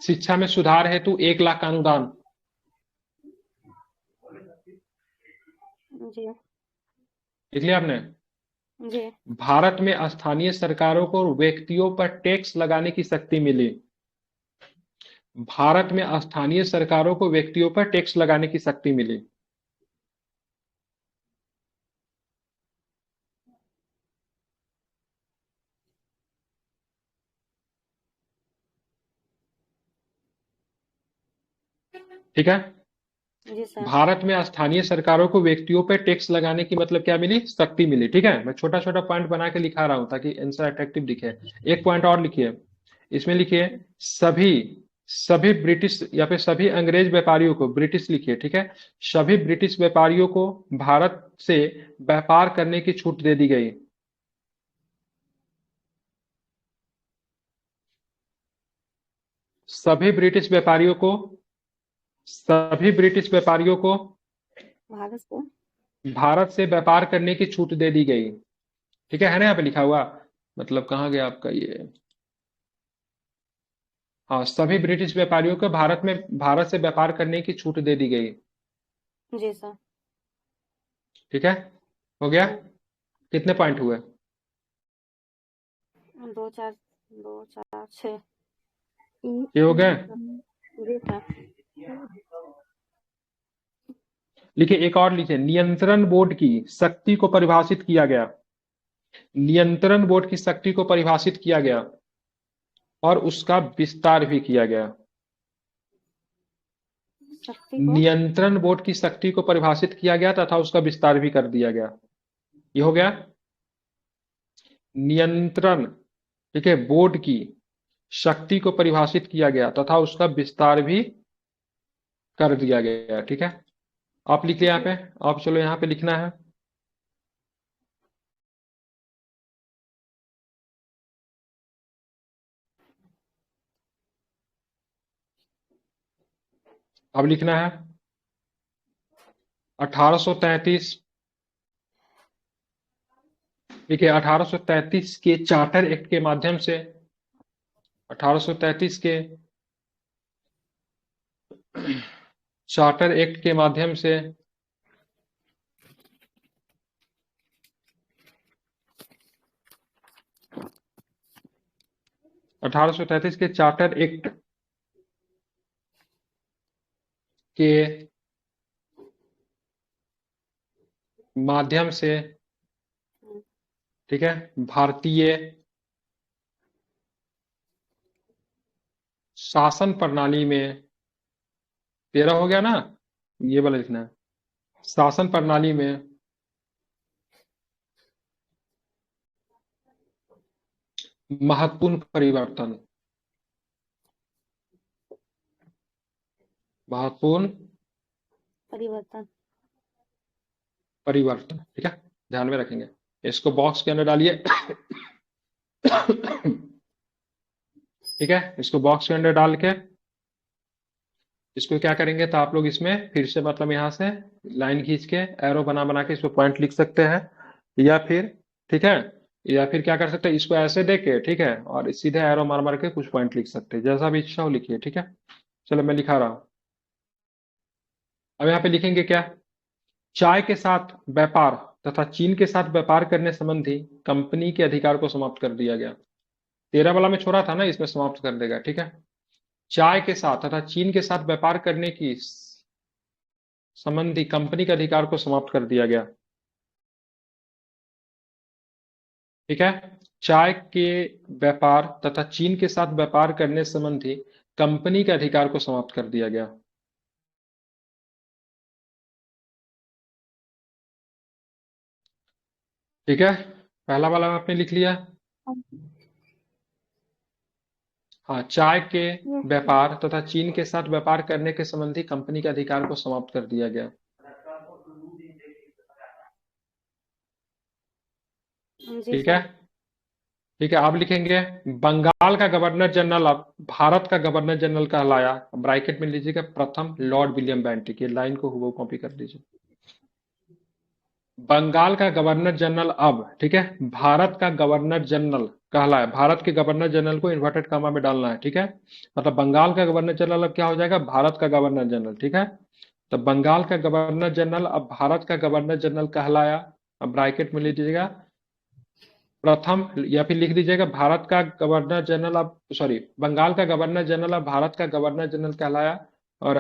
[SPEAKER 1] शिक्षा में सुधार हेतु 1 लाख का अनुदान।
[SPEAKER 2] जी।
[SPEAKER 1] लिख लिया आपने?
[SPEAKER 2] जी।
[SPEAKER 1] भारत में स्थानीय सरकारों को व्यक्तियों पर टैक्स लगाने की शक्ति मिली। भारत में स्थानीय सरकारों को व्यक्तियों पर टैक्स लगाने की शक्ति मिली। ठीक है,
[SPEAKER 2] जी सर।
[SPEAKER 1] भारत में स्थानीय सरकारों को व्यक्तियों पर टैक्स लगाने की मतलब क्या मिली, शक्ति मिली। ठीक है, मैं छोटा छोटा पॉइंट बना के लिखा रहा हूं ताकि आंसर अट्रैक्टिव दिखे। एक पॉइंट और लिखिए, इसमें लिखिए, सभी सभी ब्रिटिश या फिर सभी अंग्रेज व्यापारियों को, ब्रिटिश लिखिए। ठीक है, सभी ब्रिटिश व्यापारियों को भारत से व्यापार करने की छूट दे दी गई। सभी ब्रिटिश व्यापारियों को, सभी ब्रिटिश व्यापारियों को
[SPEAKER 2] भारत को
[SPEAKER 1] भारत से व्यापार करने की छूट दे दी गई। ठीक है ना, यहाँ पे लिखा हुआ, मतलब कहाँ गया आपका ये, हाँ, सभी ब्रिटिश व्यापारियों को भारत से व्यापार करने की छूट दे दी गई।
[SPEAKER 2] जी सर।
[SPEAKER 1] ठीक है, हो गया, कितने पॉइंट हुए?
[SPEAKER 2] 2 4 2 4 6।
[SPEAKER 1] ये हो गए?
[SPEAKER 2] जी सर।
[SPEAKER 1] लिखिए, एक और लिखिए, नियंत्रण बोर्ड की शक्ति को परिभाषित किया गया। नियंत्रण बोर्ड की शक्ति को परिभाषित किया गया और उसका विस्तार भी किया गया। नियंत्रण बोर्ड की शक्ति को परिभाषित किया गया तथा उसका विस्तार भी कर दिया गया। ये हो गया, नियंत्रण, ठीक है, बोर्ड की शक्ति को परिभाषित किया गया तथा उसका विस्तार भी कर दिया गया। ठीक है, आप लिख लिया यहाँ पे, आप चलो यहाँ पे लिखना है। अब लिखना है 1833। देखिए, 1833 के चार्टर एक्ट के माध्यम से, 1833 के चार्टर एक्ट के माध्यम से 1833 के चार्टर एक्ट के माध्यम से, ठीक है, भारतीय शासन प्रणाली में, 13 हो गया ना, ये वाला लिखना है, शासन प्रणाली में महत्वपूर्ण परिवर्तन, महत्वपूर्ण
[SPEAKER 2] परिवर्तन।
[SPEAKER 1] परिवर्तन, ठीक है, ध्यान में रखेंगे। इसको बॉक्स के अंदर डालिए। ठीक है, इसको बॉक्स के अंदर डाल के इसको क्या करेंगे, तो आप लोग इसमें फिर से मतलब यहाँ से लाइन खींच के एरो बना बना के इसको पॉइंट लिख सकते हैं, या फिर ठीक है, या फिर क्या कर सकते हैं, इसको ऐसे दे के ठीक है, और सीधे एरो मार मार के कुछ पॉइंट लिख सकते हैं, जैसा भी इच्छा हो लिखिए। ठीक है, चलो मैं लिखा रहा हूँ। अब यहाँ पे लिखेंगे क्या, चाय के साथ व्यापार तथा चीन के साथ व्यापार करने संबंधी कंपनी के अधिकार को समाप्त कर दिया गया। 13 वाला में छोड़ा था ना, इसमें समाप्त कर देगा। ठीक है, चाय के साथ तथा चीन के साथ व्यापार करने की संबंधी कंपनी के अधिकार को समाप्त कर दिया गया। ठीक है, चाय के व्यापार तथा चीन के साथ व्यापार करने संबंधी कंपनी के अधिकार को समाप्त कर दिया गया। ठीक है, पहला वाला आपने लिख लिया। हाँ, चाय के व्यापार तथा चीन के साथ व्यापार करने के संबंधी कंपनी के अधिकार को समाप्त कर दिया गया।
[SPEAKER 2] जी
[SPEAKER 1] ठीक है,
[SPEAKER 2] सर।
[SPEAKER 1] ठीक है, आप लिखेंगे बंगाल का गवर्नर जनरल अब भारत का गवर्नर जनरल कहलाया, ब्रैकेट में लीजिएगा प्रथम लॉर्ड विलियम बेंटिक, ये लाइन को हुबहू कॉपी कर लीजिए। बंगाल का गवर्नर जनरल अब ठीक है भारत का गवर्नर जनरल कहलाया, भारत के गवर्नर जनरल को इन्वर्टेड कॉमा में डालना है। ठीक है, मतलब बंगाल का गवर्नर जनरल अब क्या हो जाएगा, भारत का गवर्नर जनरल। ठीक है, तो बंगाल का गवर्नर जनरल अब भारत का गवर्नर जनरल कहलाया, अब ब्रैकेट में लिख दीजिएगा प्रथम, या फिर लिख दीजिएगा भारत का गवर्नर जनरल अब सॉरी बंगाल का गवर्नर जनरल अब भारत का गवर्नर जनरल कहलाया, और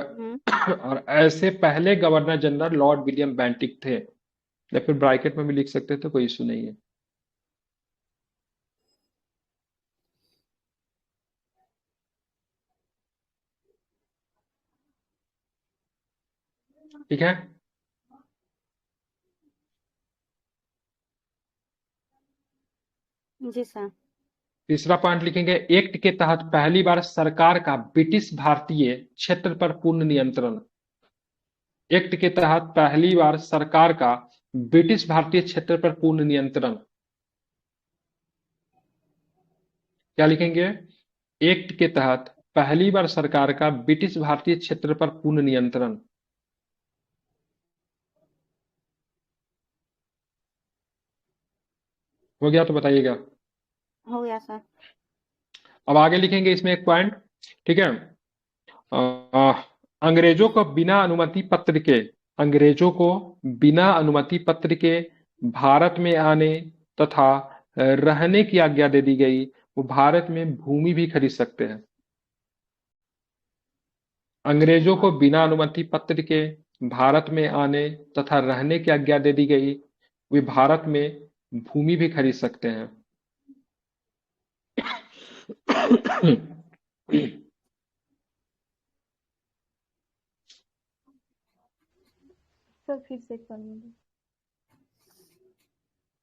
[SPEAKER 1] और ऐसे पहले governor general Lord William Bentinck थे, या फिर ब्रैकेट में भी लिख सकते थे, कोई इशू नहीं है। ठीक है,
[SPEAKER 2] जी सर।
[SPEAKER 1] तीसरा पॉइंट लिखेंगे एक्ट के तहत पहली बार सरकार का ब्रिटिश भारतीय क्षेत्र पर पूर्ण नियंत्रण। एक्ट के तहत पहली बार सरकार का ब्रिटिश भारतीय क्षेत्र पर पूर्ण नियंत्रण। क्या लिखेंगे, एक्ट के तहत पहली बार सरकार का ब्रिटिश भारतीय क्षेत्र पर पूर्ण नियंत्रण। हो गया तो बताइएगा।
[SPEAKER 2] हो गया सर।
[SPEAKER 1] अब आगे लिखेंगे इसमें एक पॉइंट। ठीक है, अंग्रेजों को बिना अनुमति पत्र के, अंग्रेजों को बिना अनुमति पत्र के भारत में आने तथा रहने की आज्ञा दे दी गई, वो भारत में भूमि भी खरीद सकते हैं। अंग्रेजों को बिना अनुमति पत्र के भारत में आने तथा रहने की आज्ञा दे दी गई, वे भारत में भूमि भी खरीद सकते हैं।
[SPEAKER 2] सर फिर से कर लीजिए।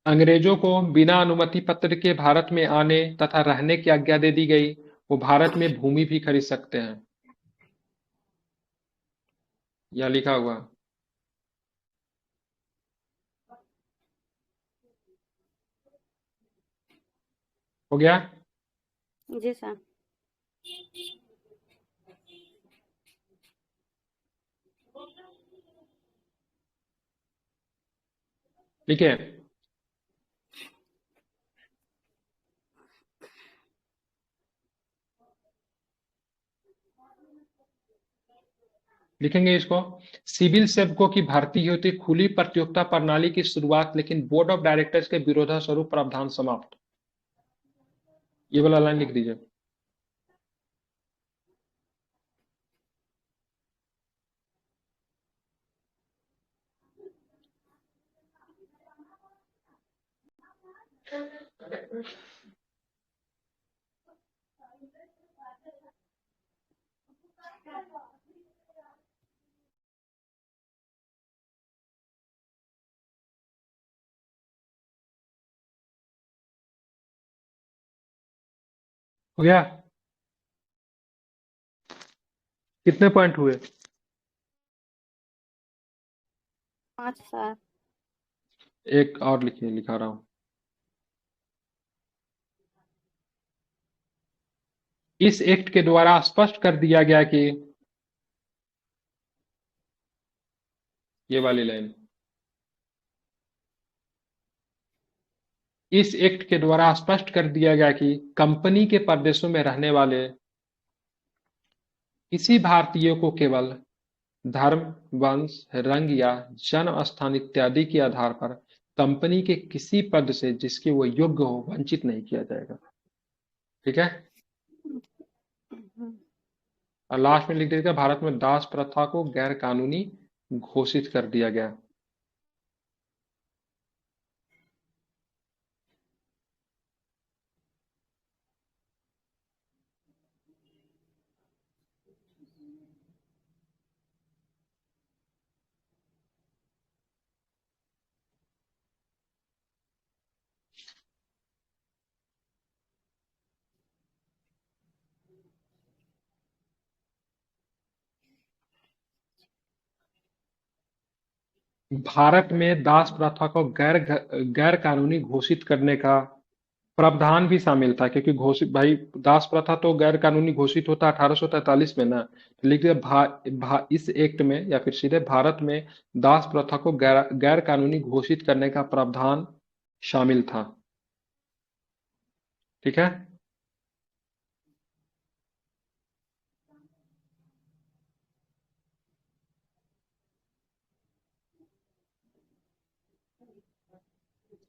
[SPEAKER 1] अंग्रेजों को बिना अनुमति पत्र के भारत में आने तथा रहने की आज्ञा दे दी गई, वो भारत में भूमि भी खरीद सकते हैं। यह लिखा हुआ हो गया।
[SPEAKER 2] जी सर।
[SPEAKER 1] ठीक है, लिखेंगे इसको सिविल सेवकों की भर्ती होती खुली प्रतियोगिता प्रणाली की शुरुआत, लेकिन बोर्ड ऑफ डायरेक्टर्स के विरोधा स्वरूप प्रावधान समाप्त। ये वाला लाइन लिख दीजिए। हो गया, कितने पॉइंट हुए।
[SPEAKER 2] 5 सर।
[SPEAKER 1] एक और लिखिए, लिखा रहा हूं। इस एक्ट के द्वारा स्पष्ट कर दिया गया कि, ये वाली लाइन, इस एक्ट के द्वारा स्पष्ट कर दिया गया कि कंपनी के प्रदेशों में रहने वाले किसी भारतीय को केवल धर्म, वंश, रंग या जन्म स्थान इत्यादि के आधार पर कंपनी के किसी पद से जिसके वो योग्य हो वंचित नहीं किया जाएगा। ठीक है। और लास्ट में लिख दीजिएगा, भारत में दास प्रथा को गैर कानूनी घोषित कर दिया गया। भारत में दास प्रथा को गैर कानूनी घोषित करने का प्रावधान भी शामिल था, क्योंकि घोषित, भाई दास प्रथा तो गैर कानूनी घोषित होता 1843 में ना, तो लिख दिया इस एक्ट में, या फिर सीधे भारत में दास प्रथा को गैर कानूनी घोषित करने का प्रावधान शामिल था। ठीक है।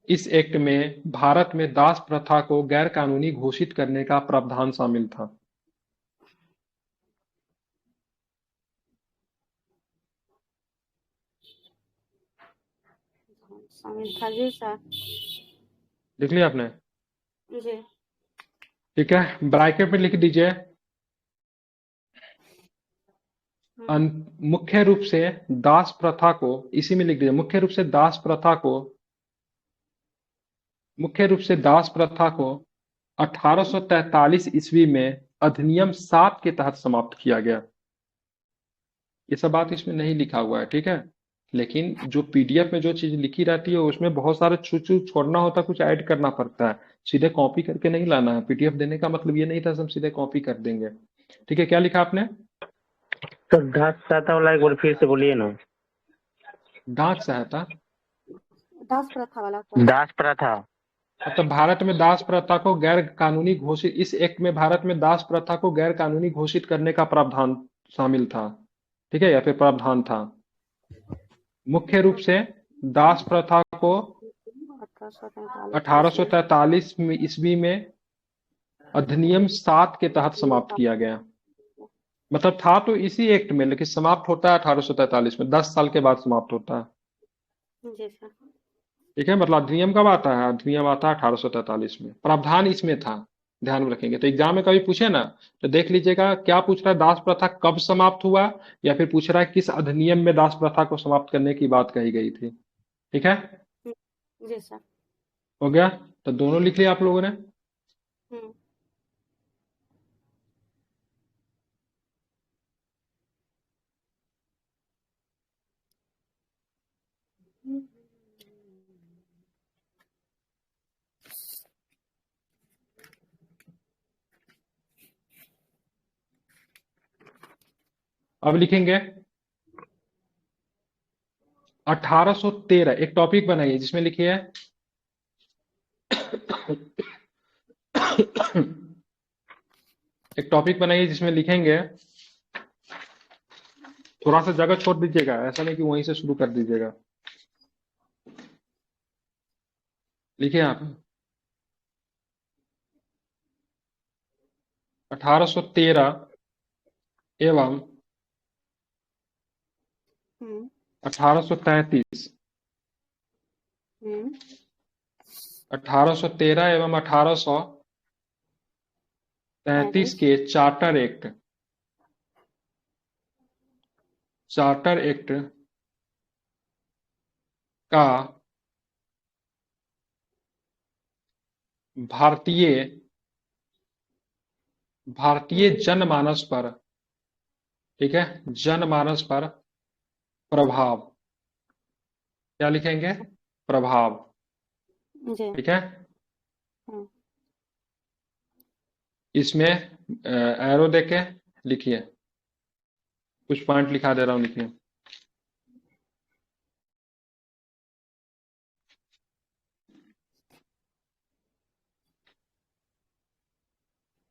[SPEAKER 1] इस एक्ट में भारत में दास प्रथा को गैर कानूनी घोषित करने का प्रावधान शामिल था।
[SPEAKER 2] शामिल था जी सर।
[SPEAKER 1] लिख लिया आपने?
[SPEAKER 2] जी।
[SPEAKER 1] ठीक है, ब्रैकेट में लिख दीजिए, मुख्य रूप से दास प्रथा को, इसी में लिख दीजिए, मुख्य रूप से दास प्रथा को 1843 ईस्वी में अधिनियम 7 के तहत समाप्त किया गया। ये सब बात इसमें नहीं लिखा हुआ है, ठीक है। लेकिन जो पीडीएफ में जो चीज लिखी रहती है उसमें बहुत सारे छोड़ना होता है, कुछ ऐड करना पड़ता है। सीधे कॉपी करके नहीं लाना है। पीडीएफ देने का मतलब ये नहीं था हम सीधे कॉपी कर देंगे। ठीक है, क्या लिखा आपने?
[SPEAKER 3] तो दास प्रथा वाला एक बार फिर से बोलिए ना।
[SPEAKER 1] दास सहायता,
[SPEAKER 2] दास प्रथा वाला सर।
[SPEAKER 3] दास प्रथा,
[SPEAKER 1] तो भारत में दास प्रथा को गैर कानूनी घोषित, इस एक्ट में भारत में दास प्रथा को गैर कानूनी घोषित करने का प्रावधान शामिल था। ठीक है, या फिर प्रावधान था। मुख्य रूप से दास प्रथा को 1843 ईस्वी में अधिनियम 7 के तहत समाप्त किया गया। मतलब था तो इसी एक्ट में, लेकिन समाप्त होता है 1843 में, 10 साल के बाद समाप्त होता है।
[SPEAKER 2] जी सर।
[SPEAKER 1] ठीक है, मतलब अधिनियम कब आता है? अधिनियम आता है 1843 में, प्रावधान इसमें था। ध्यान में रखेंगे। तो एग्जाम में कभी पूछे ना तो देख लीजिएगा क्या पूछ रहा है, दास प्रथा कब समाप्त हुआ, या फिर पूछ रहा है किस अधिनियम में दास प्रथा को समाप्त करने की बात कही गई थी। ठीक है,
[SPEAKER 2] जी सर।
[SPEAKER 1] हो गया? तो दोनों लिख लिया आप लोगों ने? अब लिखेंगे 1813। एक टॉपिक बनाइए जिसमें लिखिए एक टॉपिक बनाइए जिसमें लिखेंगे, थोड़ा सा जगह छोड़ दीजिएगा, ऐसा नहीं कि वहीं से शुरू कर दीजिएगा। लिखिए आप 1813 एवं 1833। 1813 एवं 1833 के चार्टर एक्ट का भारतीय जनमानस पर, ठीक है, जनमानस पर प्रभाव क्या लिखेंगे? प्रभाव।
[SPEAKER 2] जी।
[SPEAKER 1] ठीक है,
[SPEAKER 2] हाँ।
[SPEAKER 1] इसमें एरो देके लिखिए, कुछ पॉइंट लिखा दे रहा हूं, लिखिए।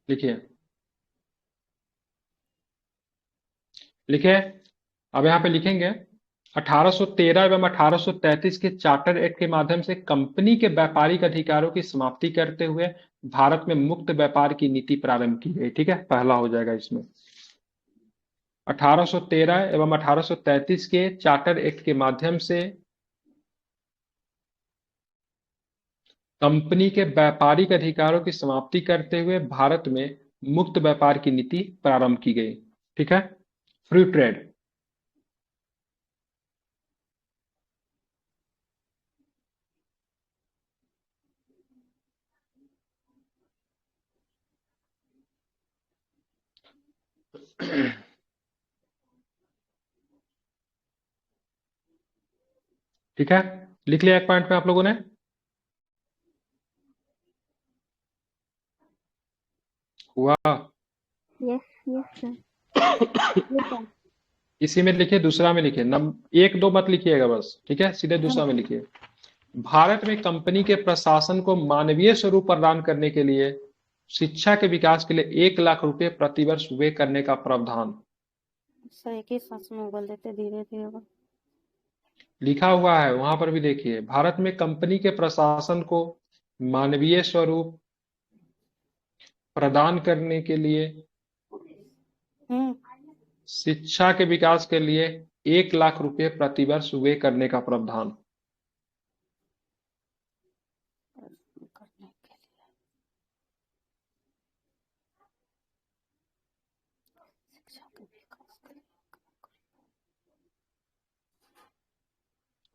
[SPEAKER 1] लिखिए, लिखे। अब यहाँ पे लिखेंगे 1813 एवं 1833 के चार्टर एक्ट के माध्यम से कंपनी के व्यापारिक अधिकारों की समाप्ति करते हुए भारत में मुक्त व्यापार की नीति प्रारंभ की गई। ठीक है, पहला हो जाएगा इसमें। 1813 एवं 1833 के चार्टर एक्ट के माध्यम से कंपनी के व्यापारिक अधिकारों की समाप्ति करते हुए भारत में मुक्त व्यापार की नीति प्रारंभ की गई। ठीक है, फ्री ट्रेड। ठीक है, लिख लिया एक पॉइंट में आप लोगों ने? हुआ?
[SPEAKER 2] Yes yes sir.
[SPEAKER 1] इसी में लिखिए, दूसरा में लिखिए, एक दो मत लिखिएगा बस। ठीक है, सीधे दूसरा में लिखिए। भारत में कंपनी के प्रशासन को मानवीय स्वरूप प्रदान करने के लिए शिक्षा के विकास के लिए 1 लाख रुपए प्रतिवर्ष व्यय करने का प्रावधान।
[SPEAKER 2] सर एक ही सांस में बोल देते, धीरे धीरे।
[SPEAKER 1] लिखा हुआ है वहां पर भी देखिए, भारत में कंपनी के प्रशासन को मानवीय स्वरूप प्रदान करने के लिए शिक्षा के विकास के लिए 1 लाख रुपए प्रतिवर्ष व्यय करने का प्रावधान।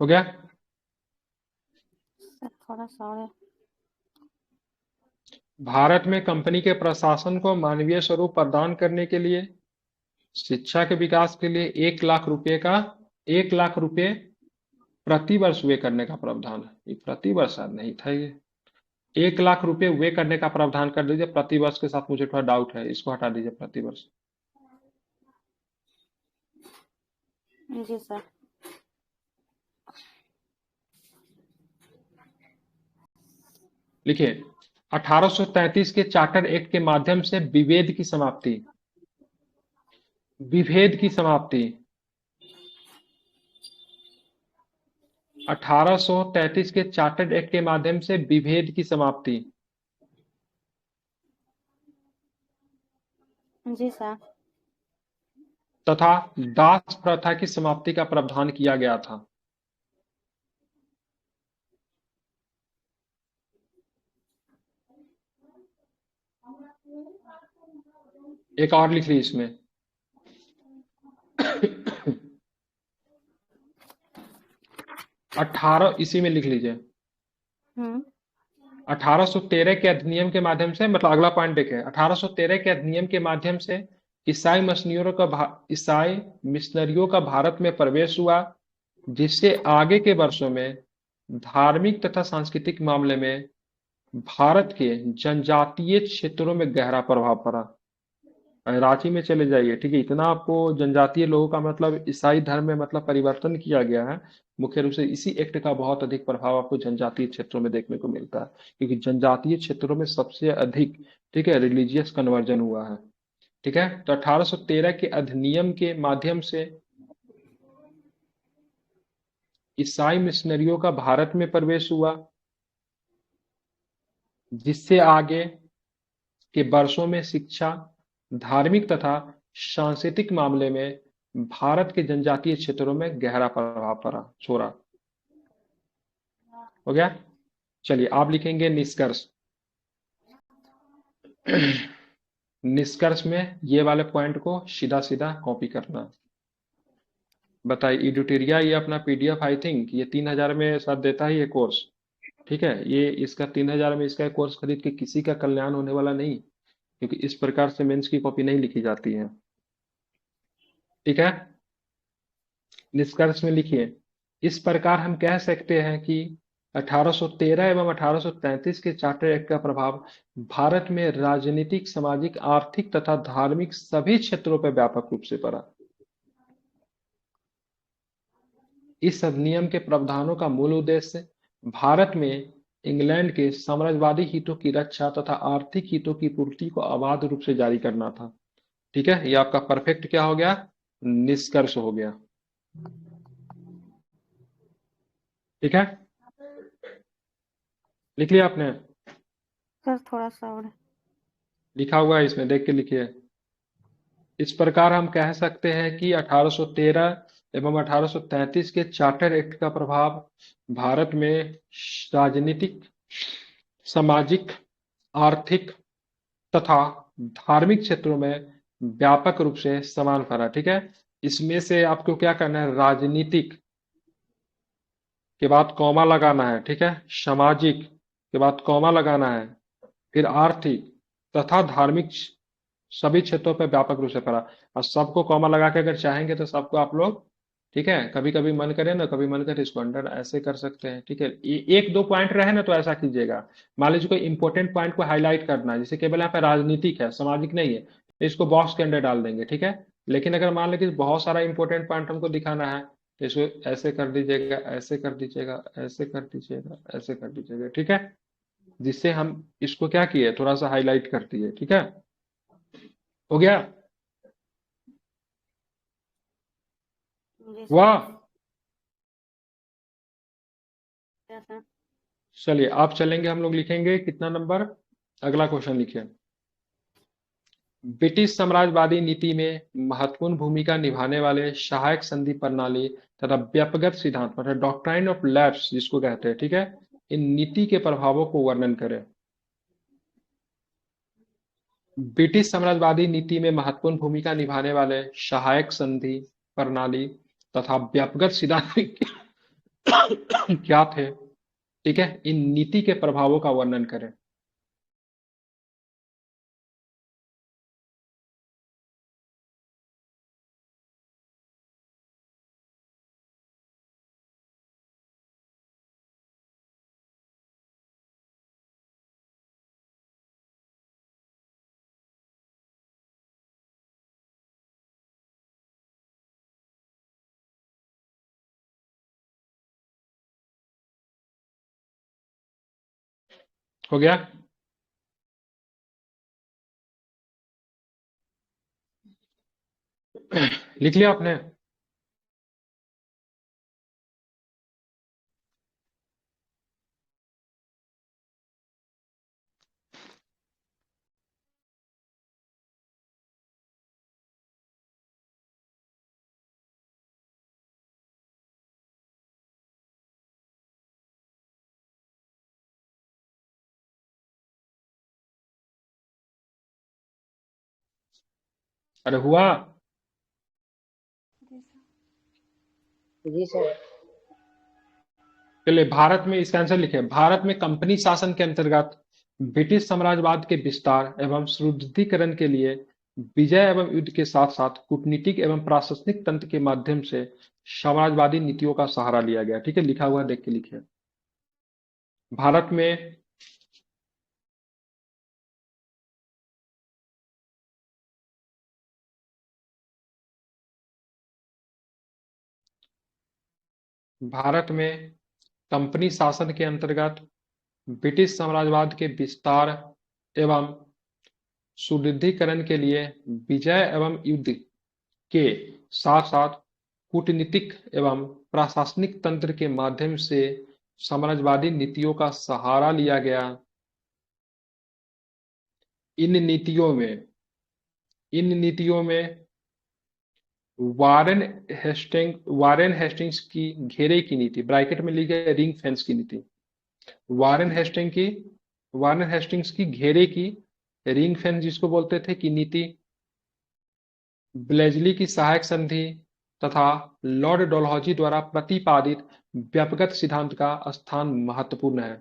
[SPEAKER 1] हो गया?
[SPEAKER 2] सर थोड़ा सा और।
[SPEAKER 1] भारत में कंपनी के प्रशासन को मानवीय स्वरूप प्रदान करने के लिए शिक्षा के विकास के लिए 1 लाख रुपए प्रतिवर्ष व्यय करने का प्रावधान है। ये प्रतिवर्ष शायद नहीं था, ये 1 लाख रुपए व्यय करने का प्रावधान कर दीजिए। प्रतिवर्ष के साथ मुझे थोड़ा डाउट है, इसको हटा दीजिए, प्रतिवर्ष।
[SPEAKER 2] जी सर।
[SPEAKER 1] लिखिए, 1833 के चार्टर एक्ट के माध्यम से विभेद की समाप्ति। विभेद की समाप्ति 1833 के चार्टर्ड एक्ट के माध्यम से विभेद की समाप्ति।
[SPEAKER 2] जी सर।
[SPEAKER 1] तथा दास प्रथा की समाप्ति का प्रावधान किया गया था। एक और लिख ली इसमें। 18 इसी में लिख लीजिए। 1813 के अधिनियम के माध्यम से, मतलब अगला पॉइंट देखें, 1813 के अधिनियम के माध्यम से ईसाई मिशनरियों का भारत में प्रवेश हुआ, जिससे आगे के वर्षों में धार्मिक तथा सांस्कृतिक मामले में भारत के जनजातीय क्षेत्रों में गहरा प्रभाव पड़ा। रांची में चले जाइए, ठीक है, इतना आपको जनजातीय लोगों का, मतलब ईसाई धर्म में मतलब परिवर्तन किया गया है। मुख्य रूप से इसी एक्ट का बहुत अधिक प्रभाव आपको जनजातीय क्षेत्रों में देखने को मिलता है, क्योंकि जनजातीय क्षेत्रों में सबसे अधिक, ठीक है, रिलीजियस कन्वर्जन हुआ है। ठीक है, तो 1813 के अधिनियम के माध्यम से ईसाई मिशनरियों का भारत में प्रवेश हुआ, जिससे आगे के वर्षों में शिक्षा, धार्मिक तथा सांस्कृतिक मामले में भारत के जनजातीय क्षेत्रों में गहरा प्रभाव पड़ा, छोड़ा। हो गया? चलिए आप लिखेंगे निष्कर्ष। निष्कर्ष में ये वाले पॉइंट को सीधा सीधा कॉपी करना। बताइए, इडुटेरिया ये अपना पीडीएफ, आई थिंक ये 3000 में साथ देता है ये कोर्स। ठीक है, ये इसका 3000 में इसका कोर्स खरीद के किसी का कल्याण होने वाला नहीं, क्योंकि इस प्रकार से मेंस की कॉपी नहीं लिखी जाती है। ठीक है, निष्कर्ष में लिखिए, इस प्रकार हम कह सकते हैं कि 1813 एवं 1833 के चार्टर एक्ट का प्रभाव भारत में राजनीतिक, सामाजिक, आर्थिक तथा धार्मिक सभी क्षेत्रों पर व्यापक रूप से पड़ा। इस अधिनियम के प्रावधानों का मूल उद्देश्य भारत में इंग्लैंड के साम्राज्यवादी हितों की रक्षा तथा आर्थिक हितों की पूर्ति को अबाध रूप से जारी करना था। ठीक है, ये आपका परफेक्ट क्या हो गया, निष्कर्ष हो गया। ठीक है, लिख लिया आपने?
[SPEAKER 2] सर थोड़ा सा और
[SPEAKER 1] लिखा हुआ है इसमें, देख के लिखिए। इस प्रकार हम कह सकते हैं कि 1813 एवं 1833 के चार्टर एक्ट का प्रभाव भारत में राजनीतिक, सामाजिक, आर्थिक तथा धार्मिक क्षेत्रों में व्यापक रूप से समान फैला। ठीक है, इसमें से आपको क्या करना है, राजनीतिक के बाद कॉमा लगाना है। ठीक है, सामाजिक के बाद कॉमा लगाना है, फिर आर्थिक तथा धार्मिक सभी क्षेत्रों पर व्यापक रूप से फैला। और सबको कॉमा लगा के अगर चाहेंगे तो सबको आप लोग, ठीक है, कभी कभी मन करे ना, कभी मन करे इसको अंडर ऐसे कर सकते हैं। ठीक है, एक दो पॉइंट रहे ना तो ऐसा कीजिएगा। मान लीजिए कोई इंपॉर्टेंट पॉइंट को हाईलाइट करना है, जैसे केवल यहाँ पे राजनीतिक है, सामाजिक नहीं है, तो इसको बॉक्स के अंदर डाल देंगे। ठीक है, लेकिन अगर मान लीजिए बहुत सारा इंपॉर्टेंट पॉइंट हमको दिखाना है तो इसको ऐसे कर दीजिएगा, ऐसे कर दीजिएगा, ऐसे कर दीजिएगा, ऐसे कर दीजिएगा। ठीक है, जिससे हम इसको क्या किए, थोड़ा सा हाईलाइट कर दिए। ठीक है, हो गया?
[SPEAKER 2] जी
[SPEAKER 1] वाह,
[SPEAKER 2] सर।
[SPEAKER 1] चलिए आप चलेंगे, हम लोग लिखेंगे कितना नंबर, अगला क्वेश्चन लिखिए। ब्रिटिश साम्राज्यवादी नीति में महत्वपूर्ण भूमिका निभाने वाले सहायक संधि प्रणाली तथा व्यक्तिगत सिद्धांत मतलब डॉक्ट्राइन ऑफ लैप्स जिसको कहते हैं, ठीक है, इन नीति के प्रभावों को वर्णन करें। ब्रिटिश साम्राज्यवादी नीति में महत्वपूर्ण भूमिका निभाने वाले सहायक संधि प्रणाली तथा व्यक्तिगत सिद्धांत क्या थे? ठीक है, इन नीति के प्रभावों का वर्णन करें। हो गया? लिख लिया आपने? अरे हुआ?
[SPEAKER 3] जी सर।
[SPEAKER 1] चलिए, भारत में इसका आंसर लिखे। भारत में कंपनी शासन के अंतर्गत ब्रिटिश साम्राज्यवाद के विस्तार एवं सुदृढ़ीकरण के लिए विजय एवं युद्ध के साथ साथ कूटनीतिक एवं प्रशासनिक तंत्र के माध्यम से साम्राज्यवादी नीतियों का सहारा लिया गया। ठीक है, लिखा हुआ देख के लिखिए। भारत में भारत में कंपनी शासन के अंतर्गत ब्रिटिश साम्राज्यवाद के विस्तार एवं सुदृढ़ीकरण के लिए विजय एवं युद्ध के साथ साथ कूटनीतिक एवं प्रशासनिक तंत्र के माध्यम से साम्राज्यवादी नीतियों का सहारा लिया गया। इन नीतियों में वारेन हेस्टिंग्स की घेरे की नीति, ब्रैकेट में लिखे रिंग फेंस की नीति, वारेन हेस्टिंग की वारेन हेस्टिंग्स की घेरे की, रिंग फेंस जिसको बोलते थे, की नीति, ब्लेजली की सहायक संधि तथा लॉर्ड डलहौजी द्वारा प्रतिपादित व्यक्तिगत सिद्धांत का स्थान महत्वपूर्ण है।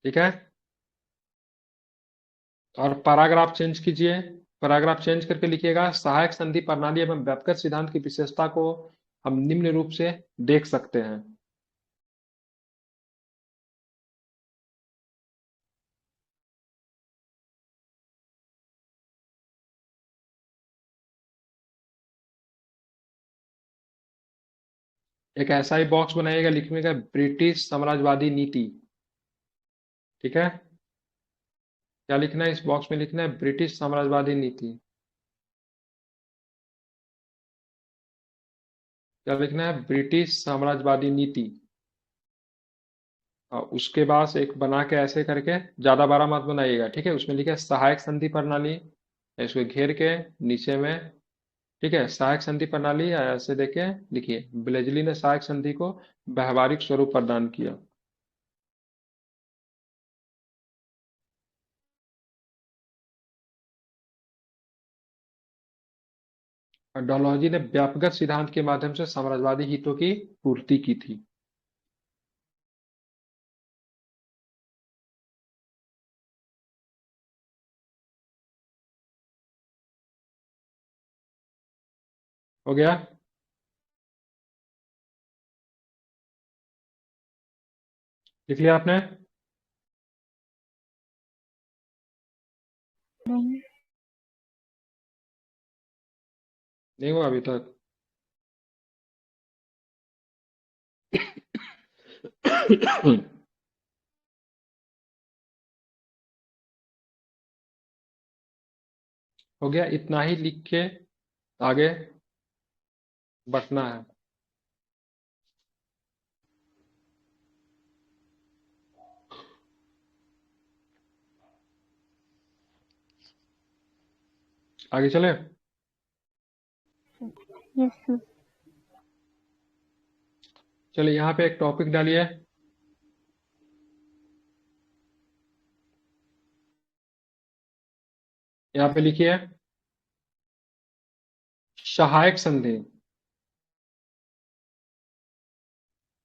[SPEAKER 1] ठीक है, और पैराग्राफ चेंज कीजिए। पैराग्राफ चेंज करके लिखिएगा, सहायक संधि प्रणाली एवं व्यपगत सिद्धांत की विशेषता को हम निम्न रूप से देख सकते हैं। एक ऐसा ही बॉक्स बनाइएगा, लिखिएगा ब्रिटिश साम्राज्यवादी नीति। ठीक है, क्या लिखना है इस बॉक्स में? लिखना है ब्रिटिश साम्राज्यवादी नीति। क्या लिखना है? ब्रिटिश साम्राज्यवादी नीति। और उसके बाद एक बना के ऐसे करके, ज्यादा बड़ा मत बनाइएगा, ठीक है। उसमें लिखे सहायक संधि प्रणाली, इसको घेर के नीचे में, ठीक है, सहायक संधि प्रणाली ऐसे देके लिखिए, ब्लेजली ने सहायक संधि को व्यवहारिक स्वरूप प्रदान किया। और डलहौजी ने व्यापक सिद्धांत के माध्यम से साम्राज्यवादी हितों की पूर्ति की थी। हो गया? लिख लिया आपने?
[SPEAKER 2] नहीं।
[SPEAKER 1] नहीं हुआ अभी तक? हो गया? इतना ही लिख के आगे बढ़ना है। आगे चले?
[SPEAKER 2] Yes sir.
[SPEAKER 1] चलिए यहाँ पे एक टॉपिक डालिए। यहाँ पे लिखिए सहायक संधि।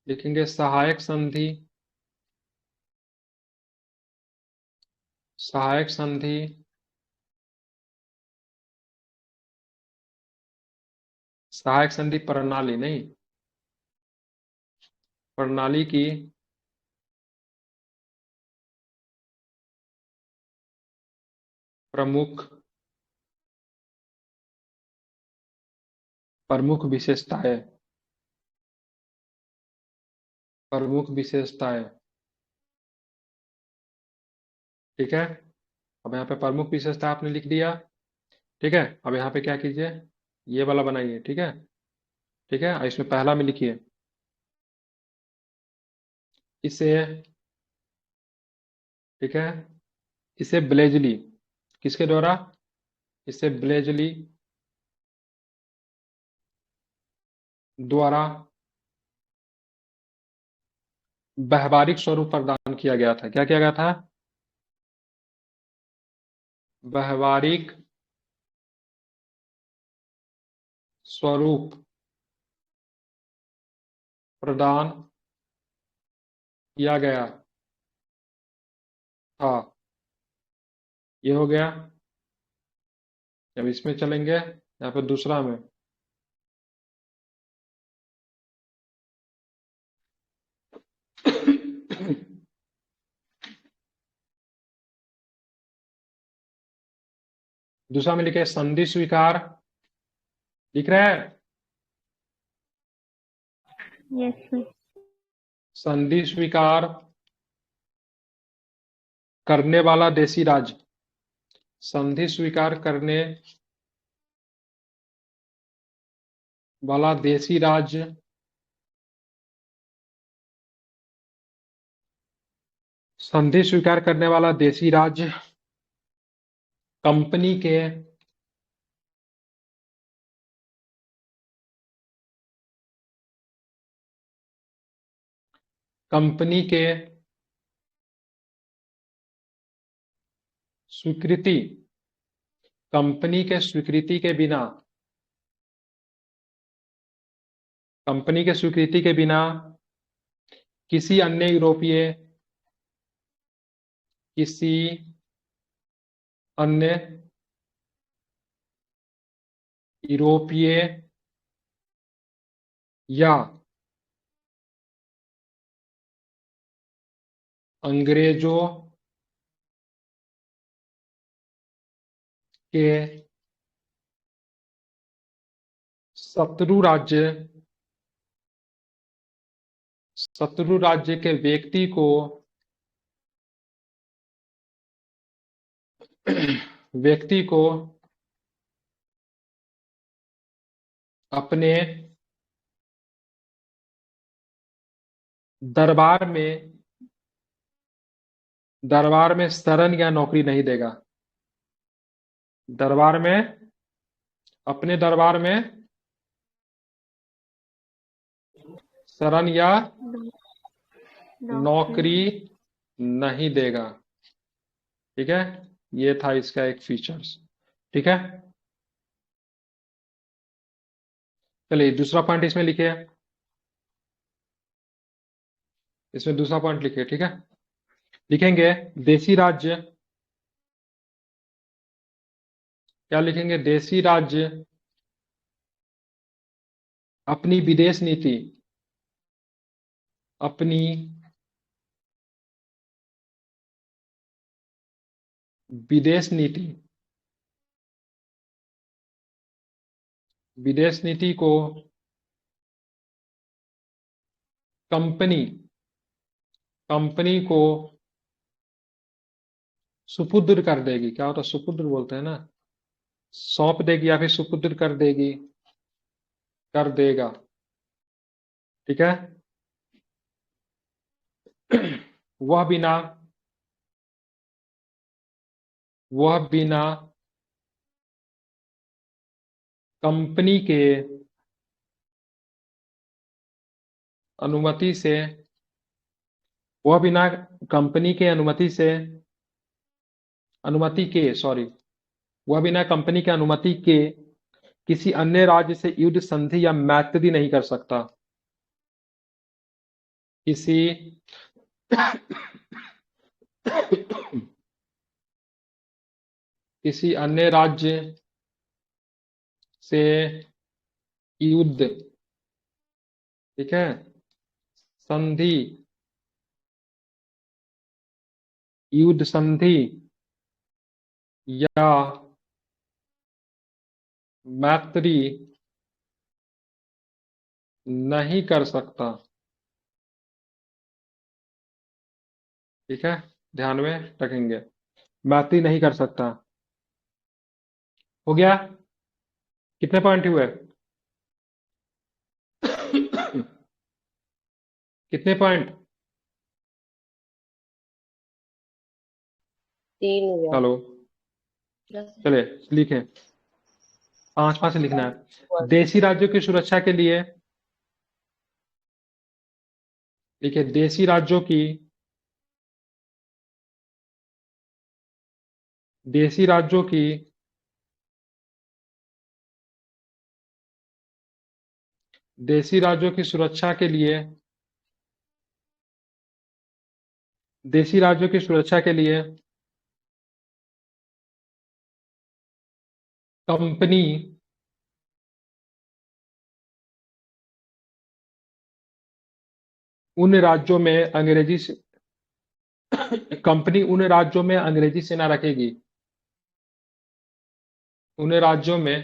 [SPEAKER 1] लिखेंगे सहायक संधि, सहायक संधि सहायक संधि प्रणाली, नहीं, प्रणाली की प्रमुख प्रमुख विशेषताएं, प्रमुख विशेषताएं। ठीक है, अब यहाँ पे प्रमुख विशेषता आपने लिख दिया। ठीक है, अब यहाँ पे क्या कीजिए, ये वाला बनाइए। ठीक है, ठीक है, और इसमें पहला में लिखिए इसे, ठीक है, इसे ब्लेजली, किसके द्वारा? इसे ब्लेजली द्वारा व्यवहारिक स्वरूप प्रदान किया गया था। क्या किया गया था? व्यवहारिक स्वरूप प्रदान किया गया था। ये हो गया। अब इसमें चलेंगे, यहाँ पे दूसरा में दूसरा में लिखे संधि स्वीकार। लिख रहे हैं?
[SPEAKER 2] Yes sir.
[SPEAKER 1] संधि स्वीकार करने वाला देशी राज्य, संधि स्वीकार करने वाला देशी राज्य संधि स्वीकार करने वाला देशी राज्य कंपनी के कंपनी के स्वीकृति कंपनी के स्वीकृति के बिना कंपनी के स्वीकृति के बिना किसी अन्य यूरोपीय किसी अन्य यूरोपीय या अंग्रेजों के शत्रु राज्य के व्यक्ति को अपने दरबार में शरण या नौकरी नहीं देगा। अपने दरबार में शरण या नौकरी नहीं देगा। ठीक है, ये था इसका एक फीचर्स। ठीक है, चलिए दूसरा पॉइंट इसमें लिखिए। इसमें दूसरा पॉइंट लिखिए। ठीक है, लिखेंगे देशी राज्य। क्या लिखेंगे? देशी राज्य अपनी विदेश नीति विदेश नीति को कंपनी को सुपुर्द कर देगी। क्या होता है? सुपुर्द बोलते हैं ना, सौंप देगी या फिर सुपुर्द कर देगा। ठीक है, वह बिना कंपनी के अनुमति से वह बिना कंपनी के अनुमति के किसी अन्य राज्य से युद्ध संधि या मैत्री नहीं कर सकता। किसी अन्य राज्य से युद्ध, ठीक है, युद्ध संधि या मैत्री नहीं कर सकता। ठीक है, ध्यान में रखेंगे, मैत्री नहीं कर सकता। हो गया? कितने पॉइंट हुए? कितने पॉइंट?
[SPEAKER 2] 3 हुआ।
[SPEAKER 1] हेलो, चले लिखें। 5 से लिखना है। देशी राज्यों की सुरक्षा के लिए देखिए, देशी राज्यों की सुरक्षा के लिए कंपनी उन राज्यों में अंग्रेजी सेना रखेगी। उन राज्यों में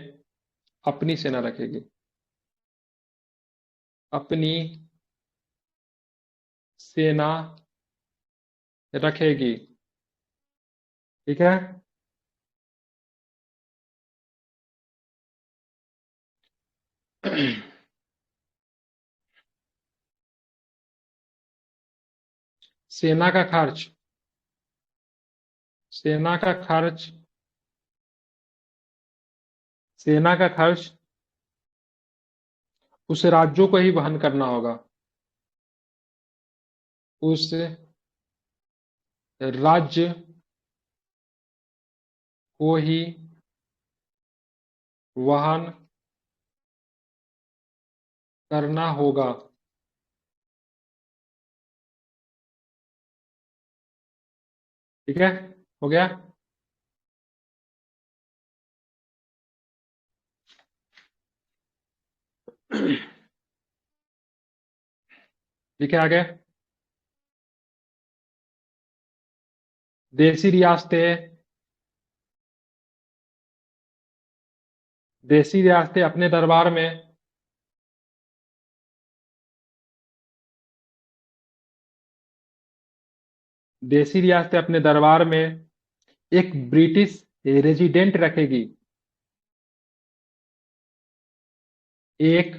[SPEAKER 1] अपनी सेना रखेगी। अपनी सेना रखेगी। ठीक है, सेना का खर्च उस राज्यों को ही वहन करना होगा। उस राज्य को ही वहन करना होगा। ठीक है, हो गया? लिखे आगे। देसी रियासतें अपने दरबार में एक ब्रिटिश रेजिडेंट रखेगी। एक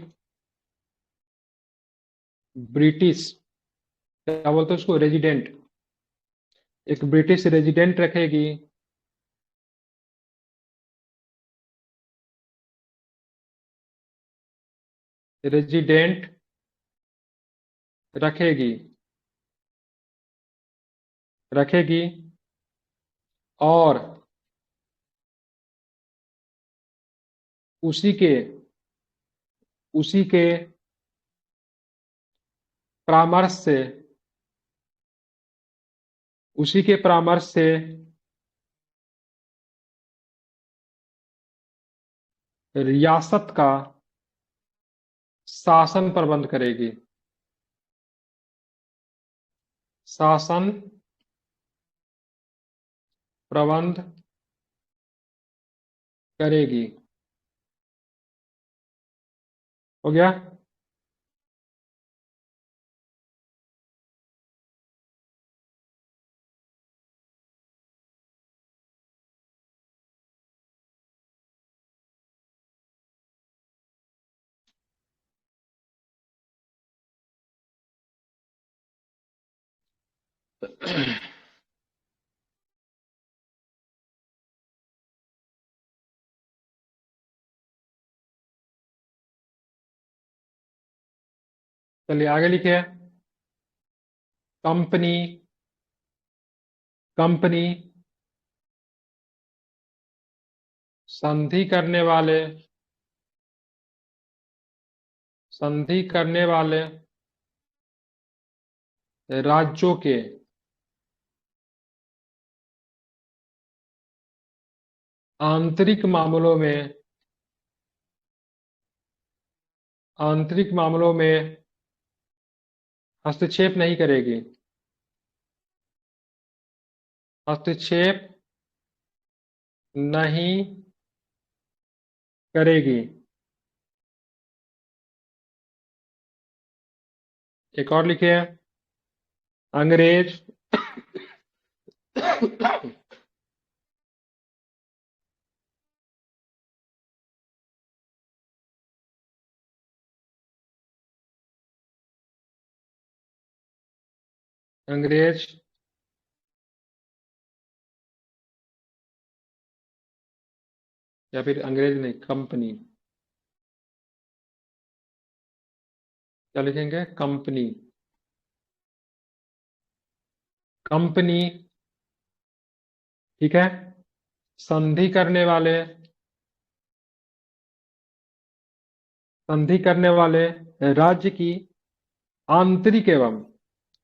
[SPEAKER 1] ब्रिटिश, क्या बोलते हैं उसको, रेजिडेंट, एक ब्रिटिश रेजिडेंट रखेगी। रेजिडेंट रखेगी रखेगी और उसी के परामर्श से रियासत का शासन प्रबंध करेगी। शासन प्रबंध करेगी। हो गया। चलिए आगे लिखिए। कंपनी संधि करने वाले राज्यों के आंतरिक मामलों में हस्तक्षेप नहीं करेगी। हस्तक्षेप नहीं करेगी। एक और लिखिए। अंग्रेज अंग्रेज या फिर अंग्रेज नहीं, कंपनी, क्या लिखेंगे, कंपनी ठीक है। संधि करने वाले राज्य की आंतरिक एवं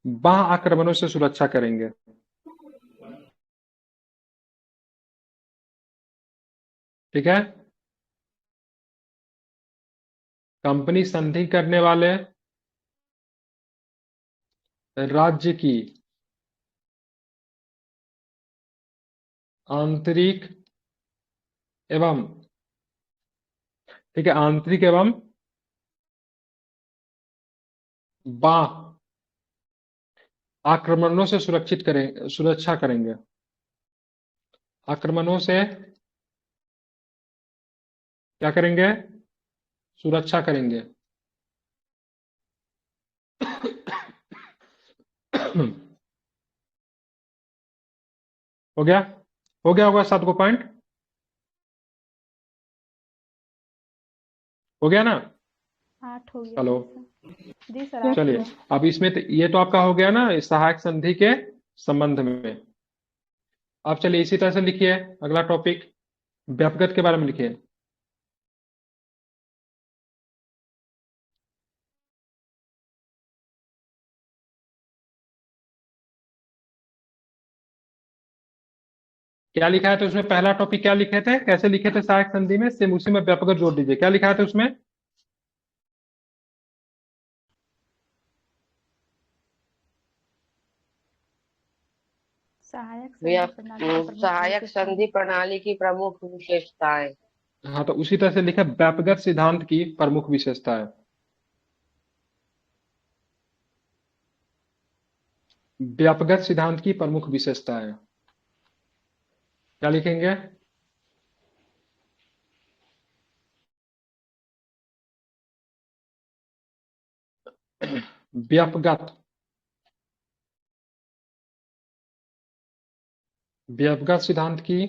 [SPEAKER 1] बाह्य आक्रमणों से सुरक्षा करेंगे। ठीक है। कंपनी संधि करने वाले राज्य की आंतरिक एवं, ठीक है, आंतरिक एवं बाह्य आक्रमणों से सुरक्षा करेंगे। आक्रमणों से क्या करेंगे, सुरक्षा करेंगे। हो गया होगा 7 को पॉइंट, हो गया ना।
[SPEAKER 2] 8 हो गया
[SPEAKER 1] चलो
[SPEAKER 2] जी सर।
[SPEAKER 1] चलिए, अब इसमें ये तो आपका हो गया ना सहायक संधि के संबंध में। अब चलिए इसी तरह से लिखिए अगला टॉपिक, व्यपगत के बारे में लिखिए। क्या लिखा है तो उसमें पहला टॉपिक क्या लिखे थे, कैसे लिखे थे सहायक संधि में, सेम उसी में व्यपगत जोड़ दीजिए। क्या लिखा है तो उसमें,
[SPEAKER 2] भैया
[SPEAKER 4] सहायक संधि प्रणाली की प्रमुख विशेषताएं।
[SPEAKER 1] हाँ, तो उसी तरह से लिखा व्यापकगत सिद्धांत की प्रमुख विशेषताएं। व्यापकगत सिद्धांत की प्रमुख विशेषताएं क्या लिखेंगे? व्यापकगत व्यापकगत सिद्धांत की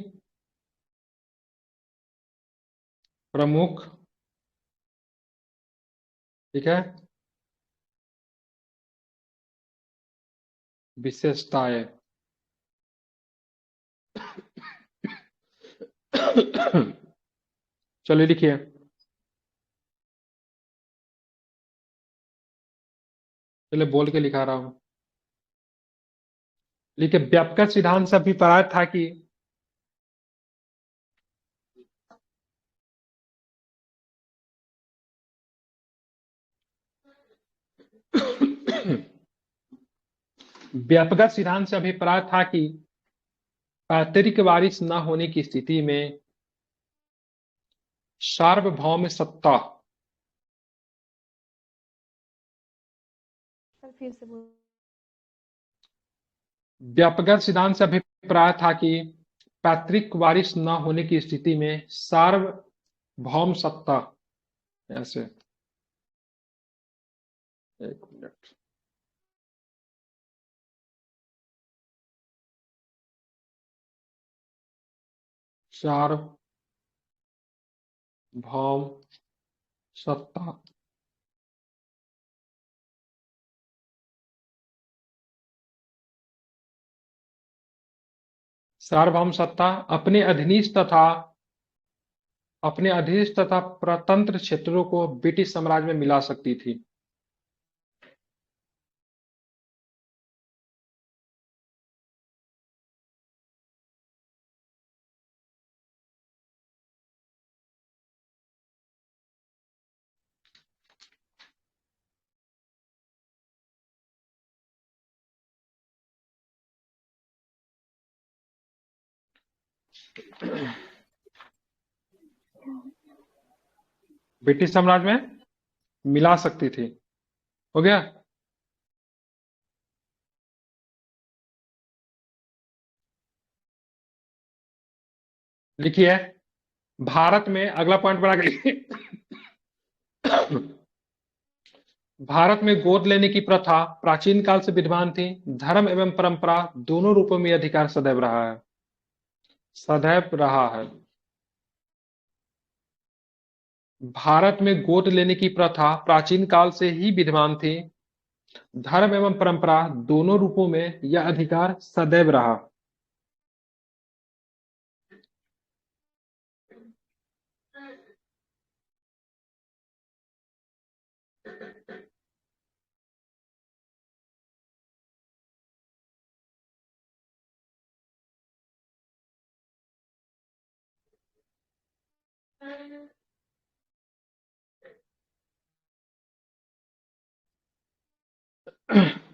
[SPEAKER 1] प्रमुख, ठीक है, विशेषताएं। चलिए लिखिए। चलिए बोल के लिखा रहा हूं। लिखिए, व्यापकगत सिद्धांत से अभिप्राय था कि व्यापकगत सिद्धांत से अभिप्राय था कि पैतृक वारिस न होने की स्थिति में सार्वभौम सत्ता व्यापकगत सिद्धांत से अभिप्राय था कि पैतृक वारिस न होने की स्थिति में सार्वभौम सत्ता, ऐसे, एक मिनट, सार्वभौम सत्ता सार्वभौम सत्ता अपने अधीनस्थ तथा प्रतंत्र क्षेत्रों को ब्रिटिश साम्राज्य में मिला सकती थी। ब्रिटिश साम्राज्य में मिला सकती थी। हो गया? लिखिए, भारत में अगला पॉइंट बना के लिखिए। भारत में गोद लेने की प्रथा प्राचीन काल से विद्यमान थी। धर्म एवं परंपरा दोनों रूपों में यह अधिकार सदैव रहा है। सदैव रहा है। भारत में गोद लेने की प्रथा प्राचीन काल से ही विद्यमान थी। धर्म एवं परंपरा दोनों रूपों में यह अधिकार सदैव रहा।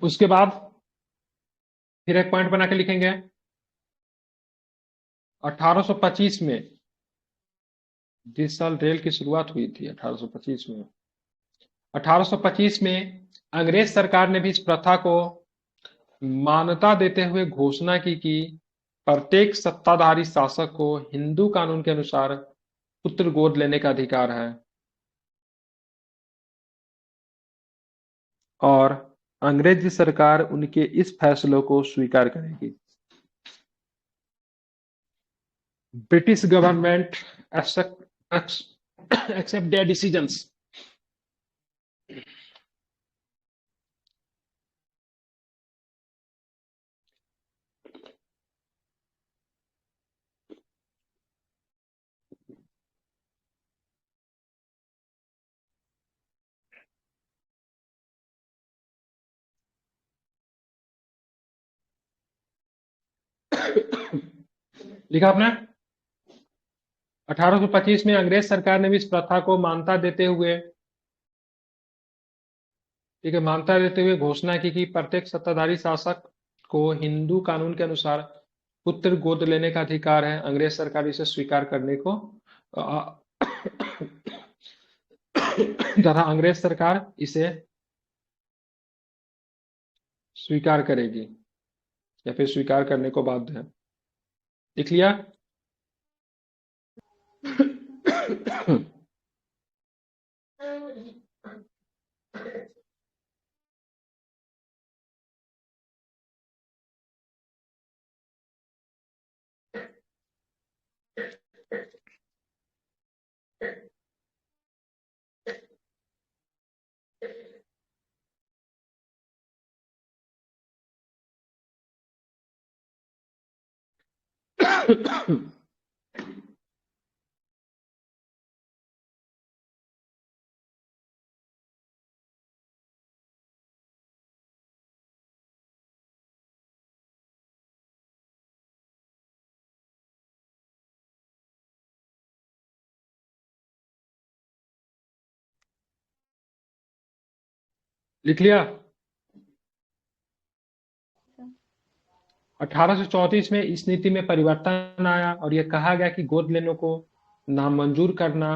[SPEAKER 1] उसके बाद फिर एक पॉइंट बना के लिखेंगे। 1825 में, जिस साल रेल की शुरुआत हुई थी 1825 में अंग्रेज सरकार ने भी इस प्रथा को मान्यता देते हुए घोषणा की कि प्रत्येक सत्ताधारी शासक को हिंदू कानून के अनुसार पुत्र गोद लेने का अधिकार है और अंग्रेजी सरकार उनके इस फैसलों को स्वीकार करेगी। British government accept their decisions. लिखा आपने? 1825 में अंग्रेज सरकार ने भी इस प्रथा को मान्यता देते हुए, ठीक है, मान्यता देते हुए घोषणा की कि प्रत्येक सत्ताधारी शासक को हिंदू कानून के अनुसार पुत्र गोद लेने का अधिकार है, अंग्रेज सरकार इसे स्वीकार करने को तथा अंग्रेज सरकार इसे स्वीकार करेगी या फिर स्वीकार करने को बाध्य है। लिख लिया? लिख लिया? 1834 में इस नीति में परिवर्तन आया और यह कहा गया कि गोद लेने को नामंजूर करना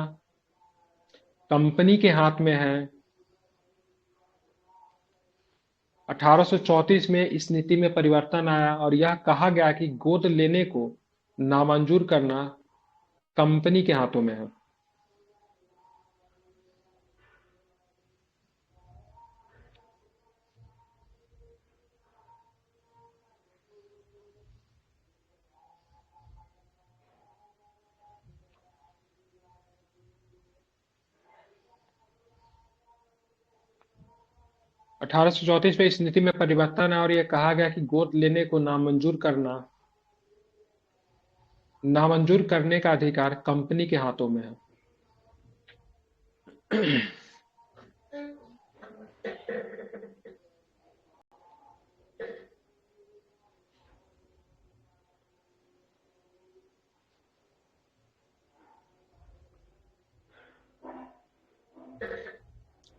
[SPEAKER 1] कंपनी के हाथ में है। 1834 में इस नीति में परिवर्तन आया और यह कहा गया कि गोद लेने को नामंजूर करना कंपनी के हाथों में है। अठारह सौ चौंतीस में इस नीति में परिवर्तन है और यह कहा गया कि गोद लेने को नामंजूर करने का अधिकार कंपनी के हाथों में है।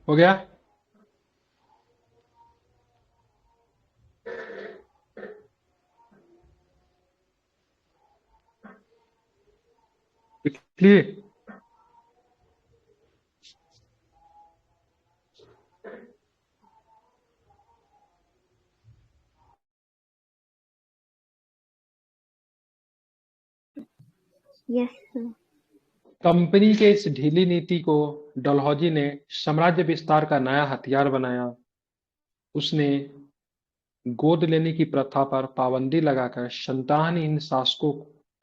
[SPEAKER 1] हो गया? क्लियर?
[SPEAKER 2] Yes sir.
[SPEAKER 1] कंपनी के इस ढीली नीति को डलहौजी ने साम्राज्य विस्तार का नया हथियार बनाया। उसने गोद लेने की प्रथा पर पाबंदी लगाकर संतानहीन शासकों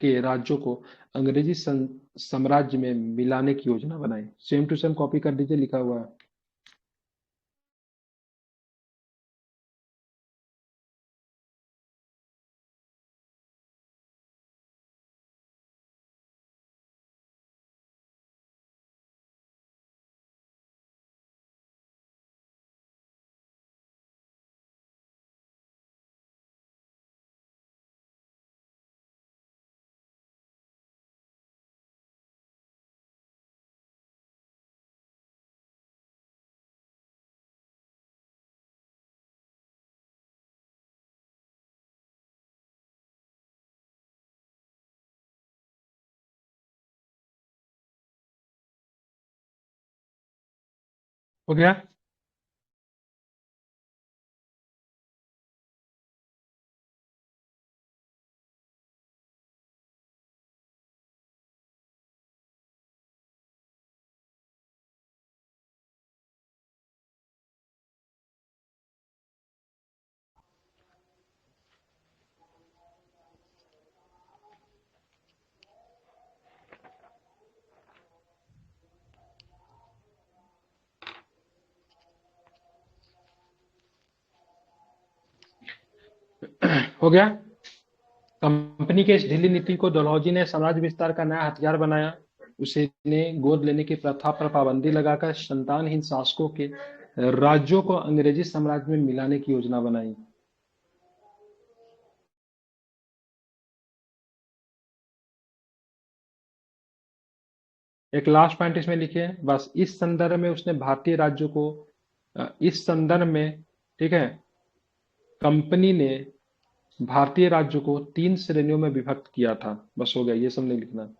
[SPEAKER 1] के राज्यों को अंग्रेजी साम्राज्य में मिलाने की योजना बनाई। सेम टू सेम कॉपी कर दीजिए, लिखा हुआ है। हो गया? हो गया? कंपनी के इस ढीली नीति को डलहौजी ने साम्राज्य विस्तार का नया हथियार बनाया। उसने गोद लेने की प्रथा पर पाबंदी लगाकर संतानहीन शासकों के राज्यों को अंग्रेजी साम्राज्य में मिलाने की योजना बनाई। एक लास्ट पॉइंट इसमें लिखिए बस। इस संदर्भ में उसने भारतीय राज्यों को इस संदर्भ में, ठीक है, कंपनी ने भारतीय राज्यों को 3 श्रेणियों में विभक्त किया था। बस हो गया, ये सब नहीं लिखना।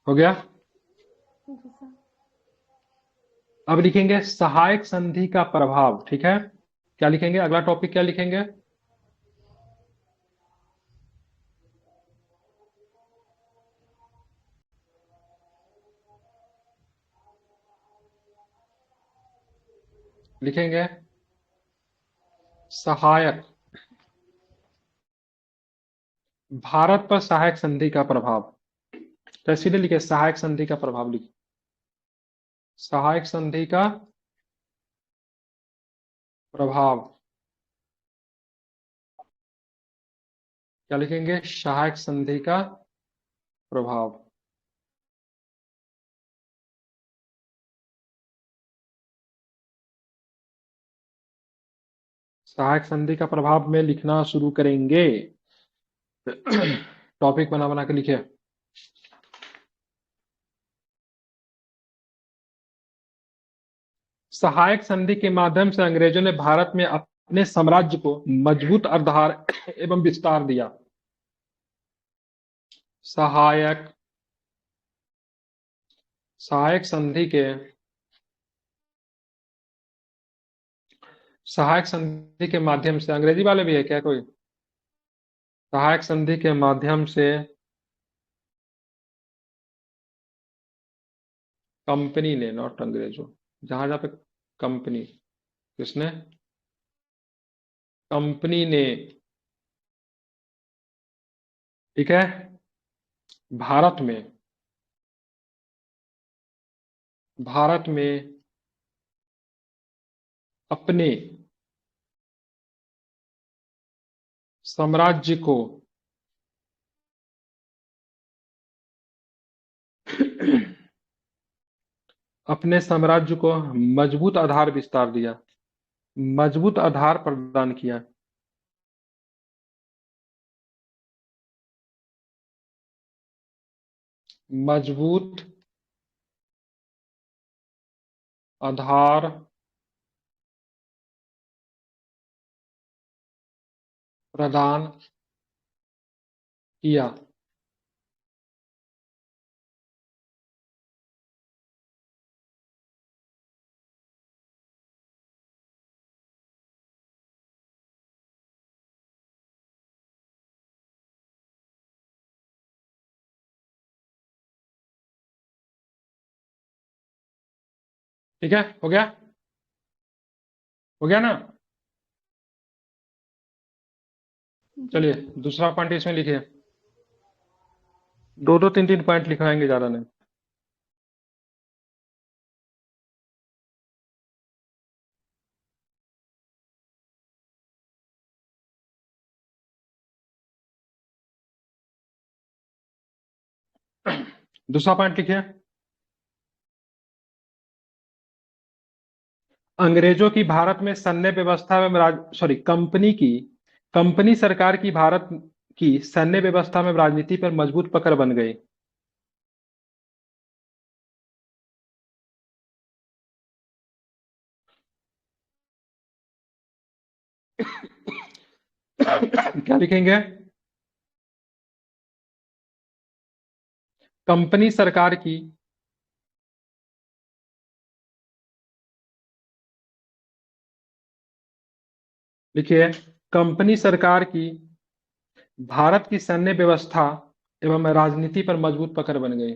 [SPEAKER 1] हो गया। अब लिखेंगे सहायक संधि का प्रभाव। ठीक है, क्या लिखेंगे? अगला टॉपिक क्या लिखेंगे? लिखेंगे सहायक, भारत पर सहायक संधि का प्रभाव। तो इसीलिए लिखे सहायक संधि का प्रभाव, लिखे सहायक संधि का प्रभाव। क्या लिखेंगे? सहायक संधि का प्रभाव। सहायक संधि का प्रभाव में लिखना शुरू करेंगे। टॉपिक बना बना के लिखे। सहायक संधि के माध्यम से अंग्रेजों ने भारत में अपने साम्राज्य को मजबूत आधार एवं विस्तार दिया। सहायक सहायक संधि के सहायक संधि के माध्यम से, अंग्रेजी वाले भी है क्या कोई? सहायक संधि के माध्यम से कंपनी ने, नॉट अंग्रेजों, जहां जहां पे कंपनी, किसने? कंपनी ने, ठीक है, भारत में अपने साम्राज्य को अपने साम्राज्य को मजबूत आधार विस्तार दिया, मजबूत आधार प्रदान किया। मजबूत आधार प्रदान किया। ठीक है, हो गया? हो गया ना? चलिए दूसरा पॉइंट इसमें लिखिए। 2-2 3-3 पॉइंट लिखवाएंगे, ज्यादा नहीं। दूसरा पॉइंट लिखिए। अंग्रेजों की भारत में सैन्य व्यवस्था में कंपनी सरकार की भारत की सैन्य व्यवस्था में राजनीति पर मजबूत पकड़ बन गई। क्या लिखेंगे? कंपनी सरकार की लिखिए कंपनी सरकार की भारत की सैन्य व्यवस्था एवं राजनीति पर मजबूत पकड़ बन गई।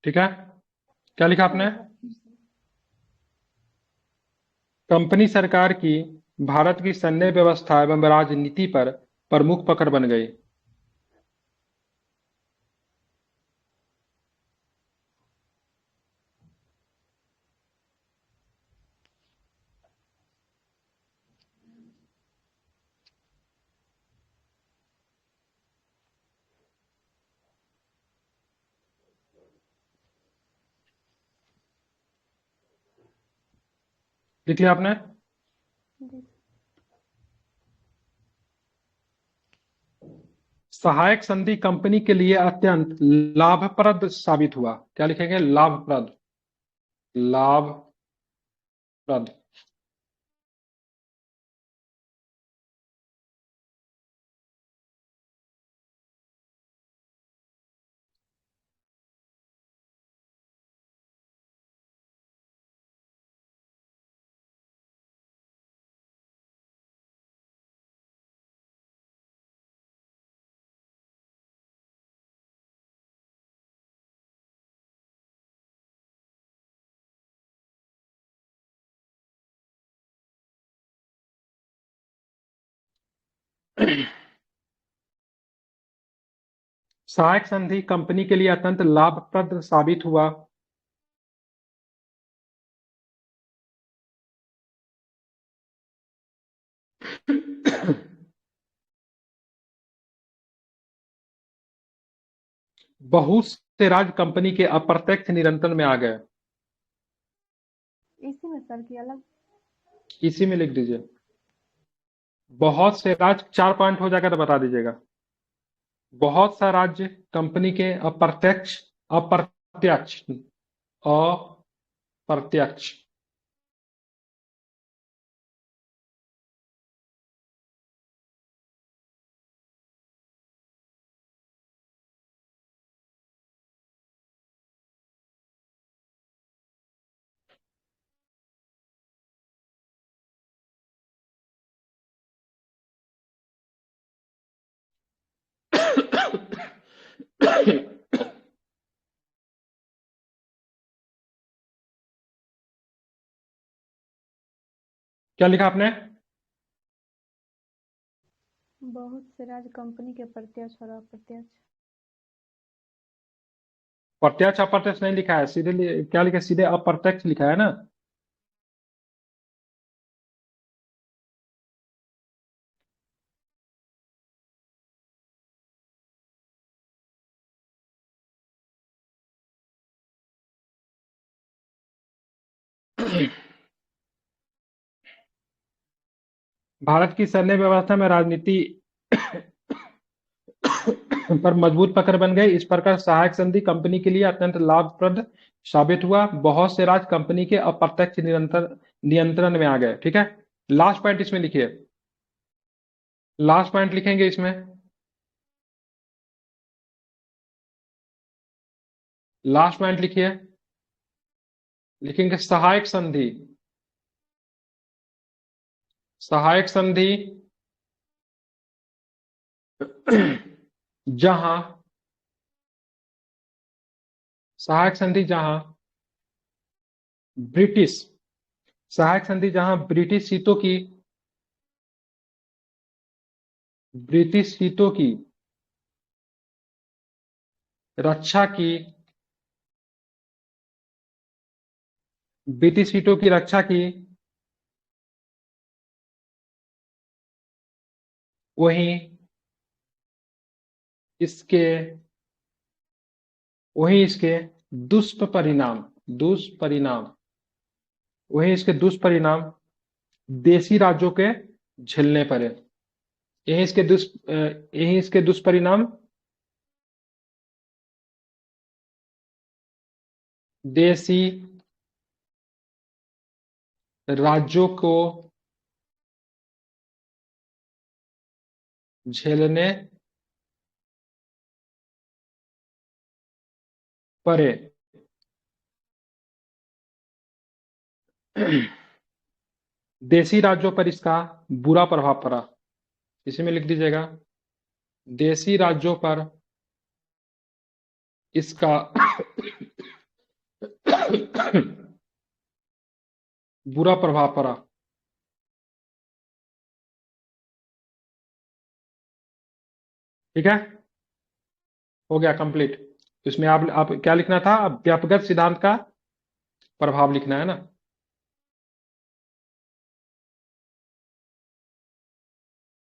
[SPEAKER 1] ठीक है, क्या लिखा आपने? कंपनी सरकार की भारत की सैन्य व्यवस्था एवं राजनीति पर प्रमुख पकड़ बन गई। लिख लिया आपने? सहायक संधि कंपनी के लिए अत्यंत लाभप्रद साबित हुआ। क्या लिखेंगे? लाभप्रद। लाभप्रद। सहायक संधि कंपनी के लिए अत्यंत लाभप्रद साबित हुआ। बहुत से राज्य कंपनी के अप्रत्यक्ष नियंत्रण में आ गए।
[SPEAKER 2] इसी में सर की अलग
[SPEAKER 1] इसी में लिख दीजिए। बहुत से राज्य, 4 पॉइंट हो जाएगा तो बता दीजिएगा। बहुत सा राज्य कंपनी के अप्रत्यक्ष अप्रत्यक्ष अप्रत्यक्ष क्या लिखा आपने?
[SPEAKER 2] बहुत से राज्य कंपनी के प्रत्यक्ष और अप्रत्यक्ष।
[SPEAKER 1] प्रत्यक्ष अप्रत्यक्ष नहीं लिखा है, सीधे क्या लिखा? सीधे अप्रत्यक्ष लिखा है ना। भारत की सैन्य व्यवस्था में राजनीति पर मजबूत पकड़ बन गई। इस प्रकार सहायक संधि कंपनी के लिए अत्यंत लाभप्रद साबित हुआ। बहुत से राज्य कंपनी के अप्रत्यक्ष नियंत्रण में आ गए। ठीक है, लास्ट पॉइंट इसमें लिखिए। लास्ट पॉइंट लिखेंगे इसमें। लास्ट पॉइंट लिखिए। लिखेंगे सहायक संधि। सहायक संधि जहां सहायक संधि जहां ब्रिटिश सहायक संधि जहां ब्रिटिश हितों की रक्षा की ब्रिटिश हितों की रक्षा की वहीं इसके दुष्परिणाम देशी राज्यों के झेलने पड़े। यही इसके दुष्परिणाम देशी राज्यों को झेलने पड़े। देशी राज्यों पर इसका बुरा प्रभाव पड़ा। इसी में लिख दीजिएगा, देशी राज्यों पर इसका बुरा प्रभाव पड़ा। ठीक है, हो गया कंप्लीट। इसमें आप क्या लिखना था, व्यापक सिद्धांत का प्रभाव लिखना है ना।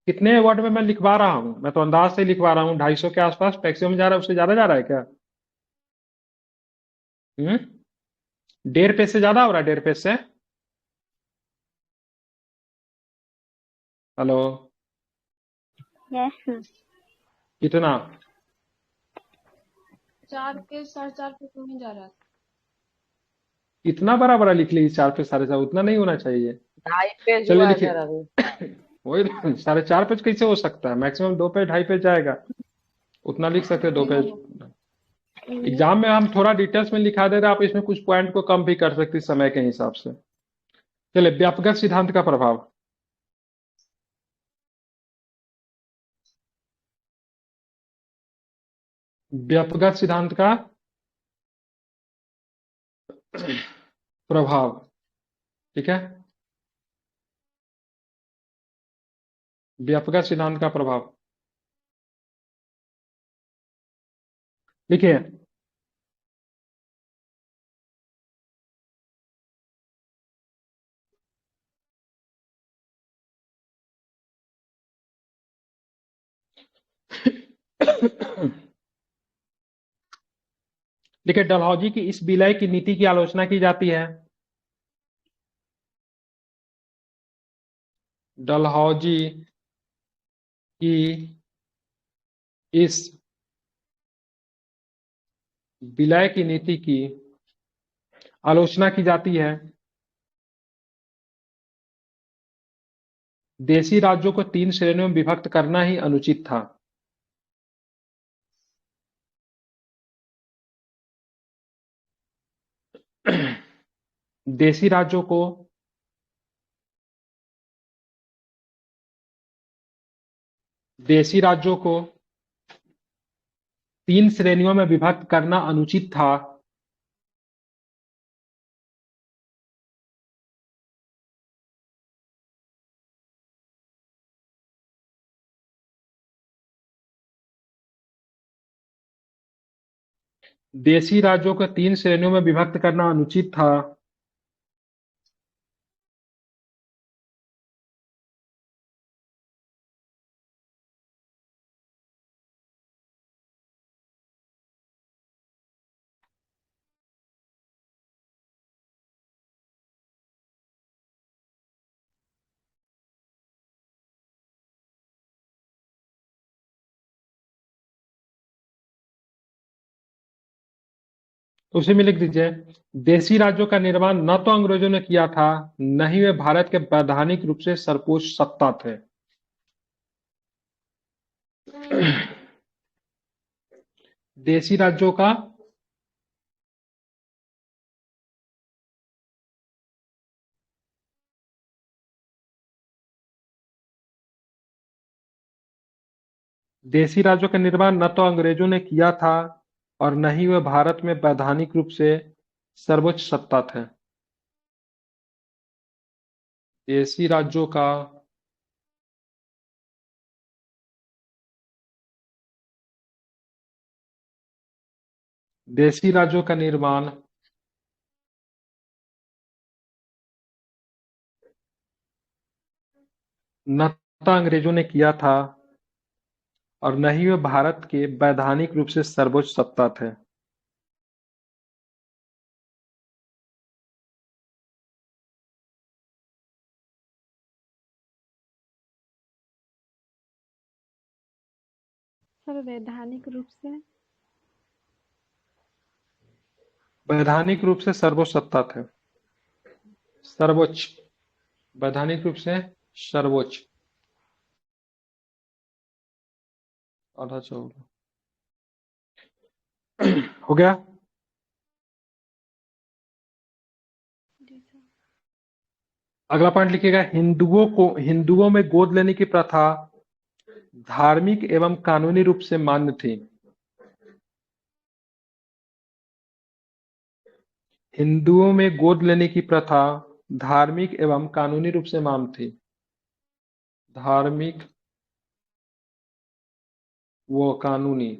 [SPEAKER 1] कितने वर्ड में मैं लिखवा रहा हूँ, मैं तो अंदाज से लिखवा रहा हूँ, 250 के आसपास मैक्सिमम जा रहा है, उससे ज्यादा जा रहा है क्या? 1.5 पेज से ज्यादा हो रहा है, 1.5 पेज से। Hello,
[SPEAKER 2] yes.
[SPEAKER 1] कितना?
[SPEAKER 5] 4 पेज 4.5 पेज तो नहीं जा रहा है।
[SPEAKER 1] इतना बड़ा बड़ा लिख लीजिए, 4 पेज 4.5, उतना नहीं होना चाहिए।
[SPEAKER 4] 2.5 पेज
[SPEAKER 1] चलिए
[SPEAKER 4] हुआ है
[SPEAKER 1] लिखिए।
[SPEAKER 4] सर अभी।
[SPEAKER 1] वही 4.5 पेज कैसे हो सकता है, मैक्सिमम 2 पेज 2.5 पेज जाएगा, उतना लिख सकते हैं 2 पेज। एग्जाम में हम थोड़ा डिटेल्स में लिखा दे रहे हैं, आप इसमें कुछ पॉइंट को कम भी कर सकते हैं समय के हिसाब से। चलिए, व्यापक सिद्धांत का प्रभाव। व्यापक सिद्धांत का प्रभाव, ठीक है, व्यापक सिद्धांत का प्रभाव लिखिए। देखिए, डलहौजी की इस विलय की नीति की आलोचना की जाती है। डलहौजी की इस विलय की नीति की आलोचना की जाती है। देशी राज्यों को 3 श्रेणियों में विभक्त करना ही अनुचित था। देशी राज्यों को देशी राज्यों को 3 श्रेणियों में विभक्त करना अनुचित था। देशी राज्यों को 3 श्रेणियों में विभक्त करना अनुचित था। उसी में लिख दीजिए, देशी राज्यों का निर्माण न तो अंग्रेजों ने किया था, न ही वे भारत के वैधानिक रूप से सर्वोच्च सत्ता थे। देशी राज्यों का देशी राज्यों का निर्माण न तो अंग्रेजों ने किया था और न ही वे भारत में वैधानिक रूप से सर्वोच्च सत्ता थे। देशी राज्यों का देशी राज्यों का निर्माण न तो अंग्रेजों ने किया था और न ही वे भारत के वैधानिक रूप से सर्वोच्च सत्ता थे।
[SPEAKER 5] सर वैधानिक रूप से
[SPEAKER 1] वैधानिक रूप से सर्वोच्च सत्ता थे। सर्वोच्च, वैधानिक रूप से सर्वोच्च। आधा चौड़ा हो गया। अगला पॉइंट लिखिएगा, हिंदुओं में गोद लेने की प्रथा धार्मिक एवं कानूनी रूप से मान्य थी। हिंदुओं में गोद लेने की प्रथा धार्मिक एवं कानूनी रूप से मान्य थी। धार्मिक वो कानूनी।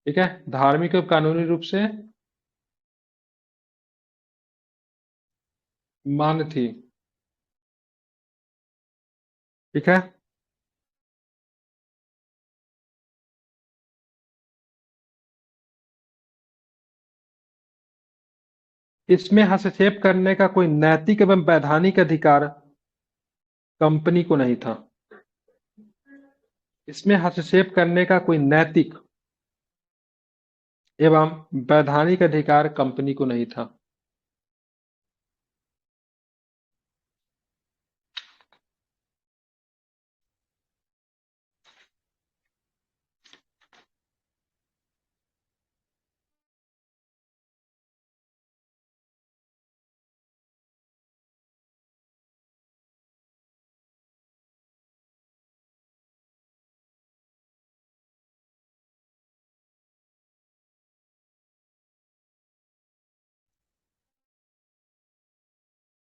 [SPEAKER 1] ठीक है, धार्मिक एवं कानूनी रूप से मान्य थी। ठीक है, इसमें हस्तक्षेप करने का कोई नैतिक एवं वैधानिक अधिकार कंपनी को नहीं था। इसमें हस्तक्षेप करने का कोई नैतिक एवं वैधानिक अधिकार कंपनी को नहीं था।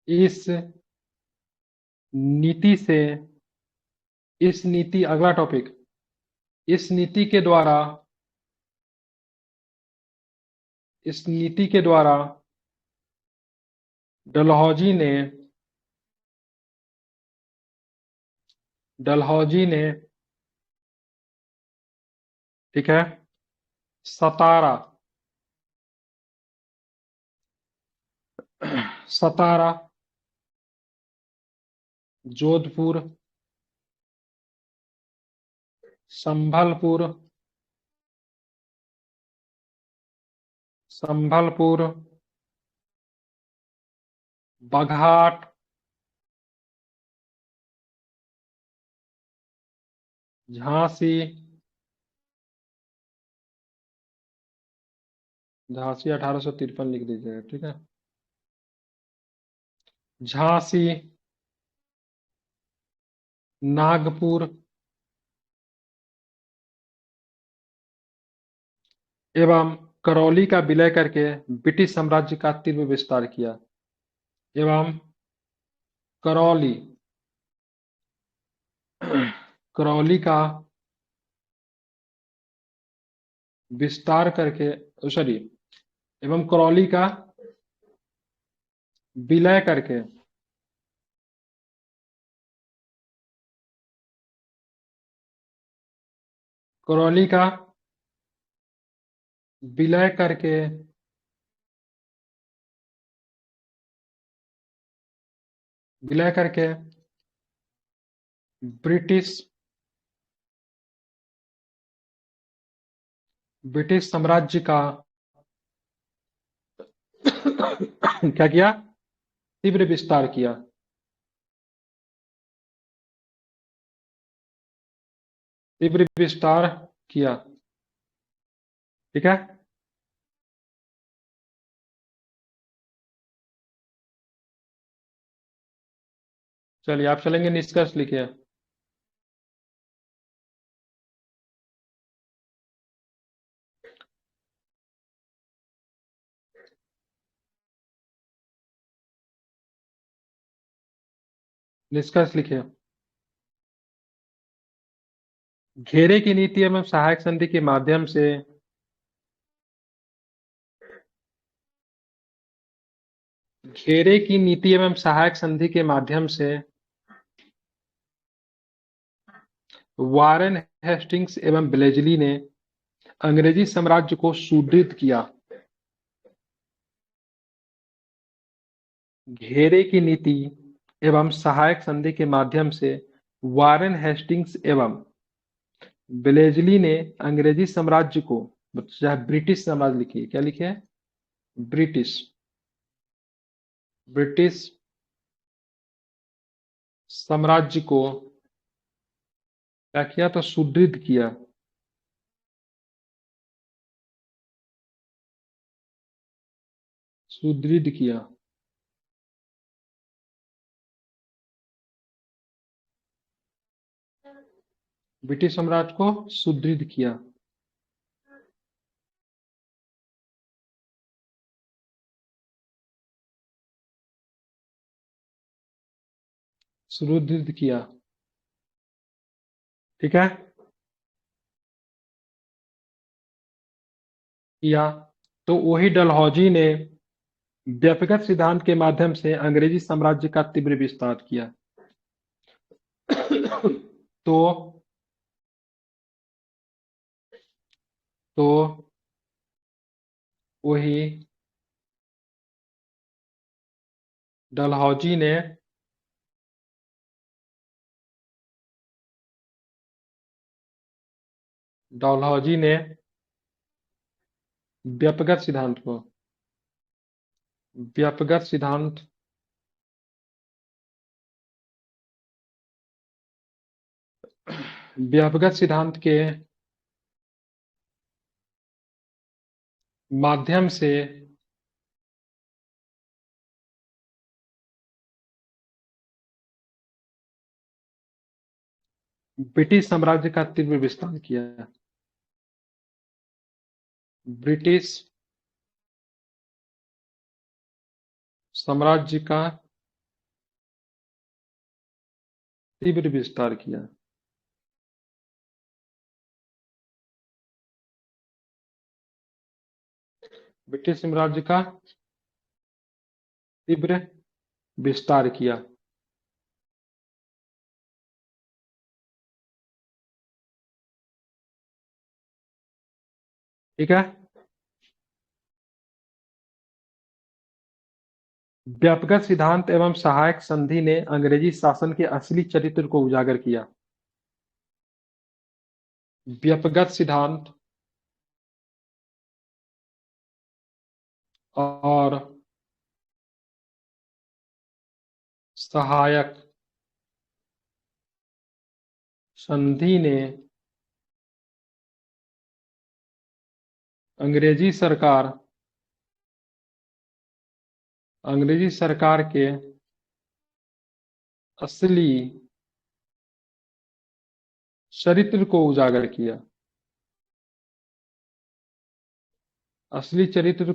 [SPEAKER 1] इस नीति से इस नीति अगला टॉपिक, इस नीति के द्वारा डलहौजी ने ठीक है, सतारा सतारा, जोधपुर, संभलपुर, बघाट, झांसी 1853 लिख दीजिएगा। ठीक है, झांसी, नागपुर एवं करौली का विलय करके ब्रिटिश साम्राज्य का तीव्र विस्तार किया। एवं करौली करौली का विस्तार करके सॉरी एवं करौली का विलय करके करौली का विलय करके ब्रिटिश साम्राज्य का क्या किया? तीव्र विस्तार किया। ठीक है, चलिए आप चलेंगे, निष्कर्ष लिखिए। निष्कर्ष लिखिए। घेरे की नीति एवं सहायक संधि के माध्यम से घेरे की नीति एवं सहायक संधि के माध्यम से वारेन हेस्टिंग्स एवं ब्लेजली ने अंग्रेजी साम्राज्य को सुदृढ़ किया। घेरे की नीति एवं सहायक संधि के माध्यम से वारेन हेस्टिंग्स एवं ब्लेजली ने अंग्रेजी साम्राज्य को, चाहे ब्रिटिश साम्राज्य लिखिए, क्या लिखे? ब्रिटिश साम्राज्य को क्या किया? तो सुदृढ़ किया। ब्रिटिश साम्राज्य को सुदृढ़ किया। सुदृढ़ किया। ठीक है, या तो वही डलहौजी ने व्यक्तिगत सिद्धांत के माध्यम से अंग्रेजी साम्राज्य का तीव्र विस्तार किया। तो तो वही डलहौजी ने व्यक्तिगत सिद्धांत को व्यक्तिगत सिद्धांत व्यक्तिगत सिद्धांत के माध्यम से ब्रिटिश साम्राज्य का तीव्र विस्तार किया। ब्रिटिश साम्राज्य का तीव्र विस्तार किया। ब्रिटिश साम्राज्य का तीव्र विस्तार किया। ठीक है, व्यक्तिगत सिद्धांत एवं सहायक संधि ने अंग्रेजी शासन के असली चरित्र को उजागर किया। व्यक्तिगत सिद्धांत और सहायक संधि ने अंग्रेजी सरकार के असली चरित्र को उजागर किया। असली चरित्र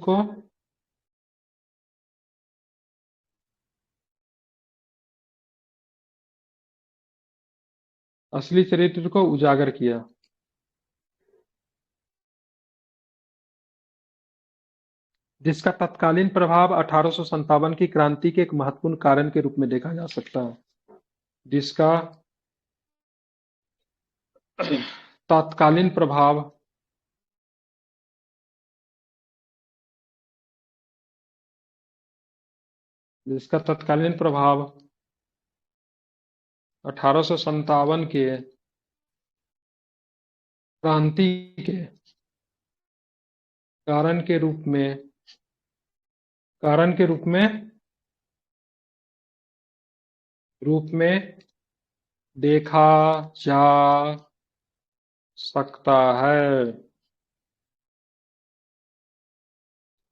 [SPEAKER 1] को उजागर किया। जिसका तत्कालीन प्रभाव 1857 की क्रांति के एक महत्वपूर्ण कारण के रूप में देखा जा सकता है। जिसका तत्कालीन प्रभाव 1857 के क्रांति के कारण के रूप में देखा जा सकता है।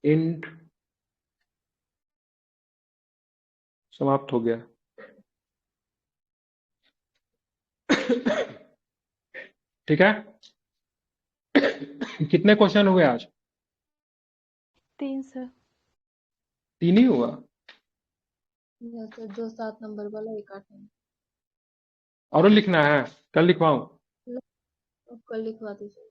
[SPEAKER 1] इंट समाप्त हो गया। ठीक है, कितने क्वेश्चन हुए आज?
[SPEAKER 5] 3 सर।
[SPEAKER 1] 3 ही हुआ?
[SPEAKER 5] या तो 2 7 नंबर वाला, 1 8 नंबर।
[SPEAKER 1] और लिखना है? कल लिखवाऊं?
[SPEAKER 5] कल लिखवा दीजिए।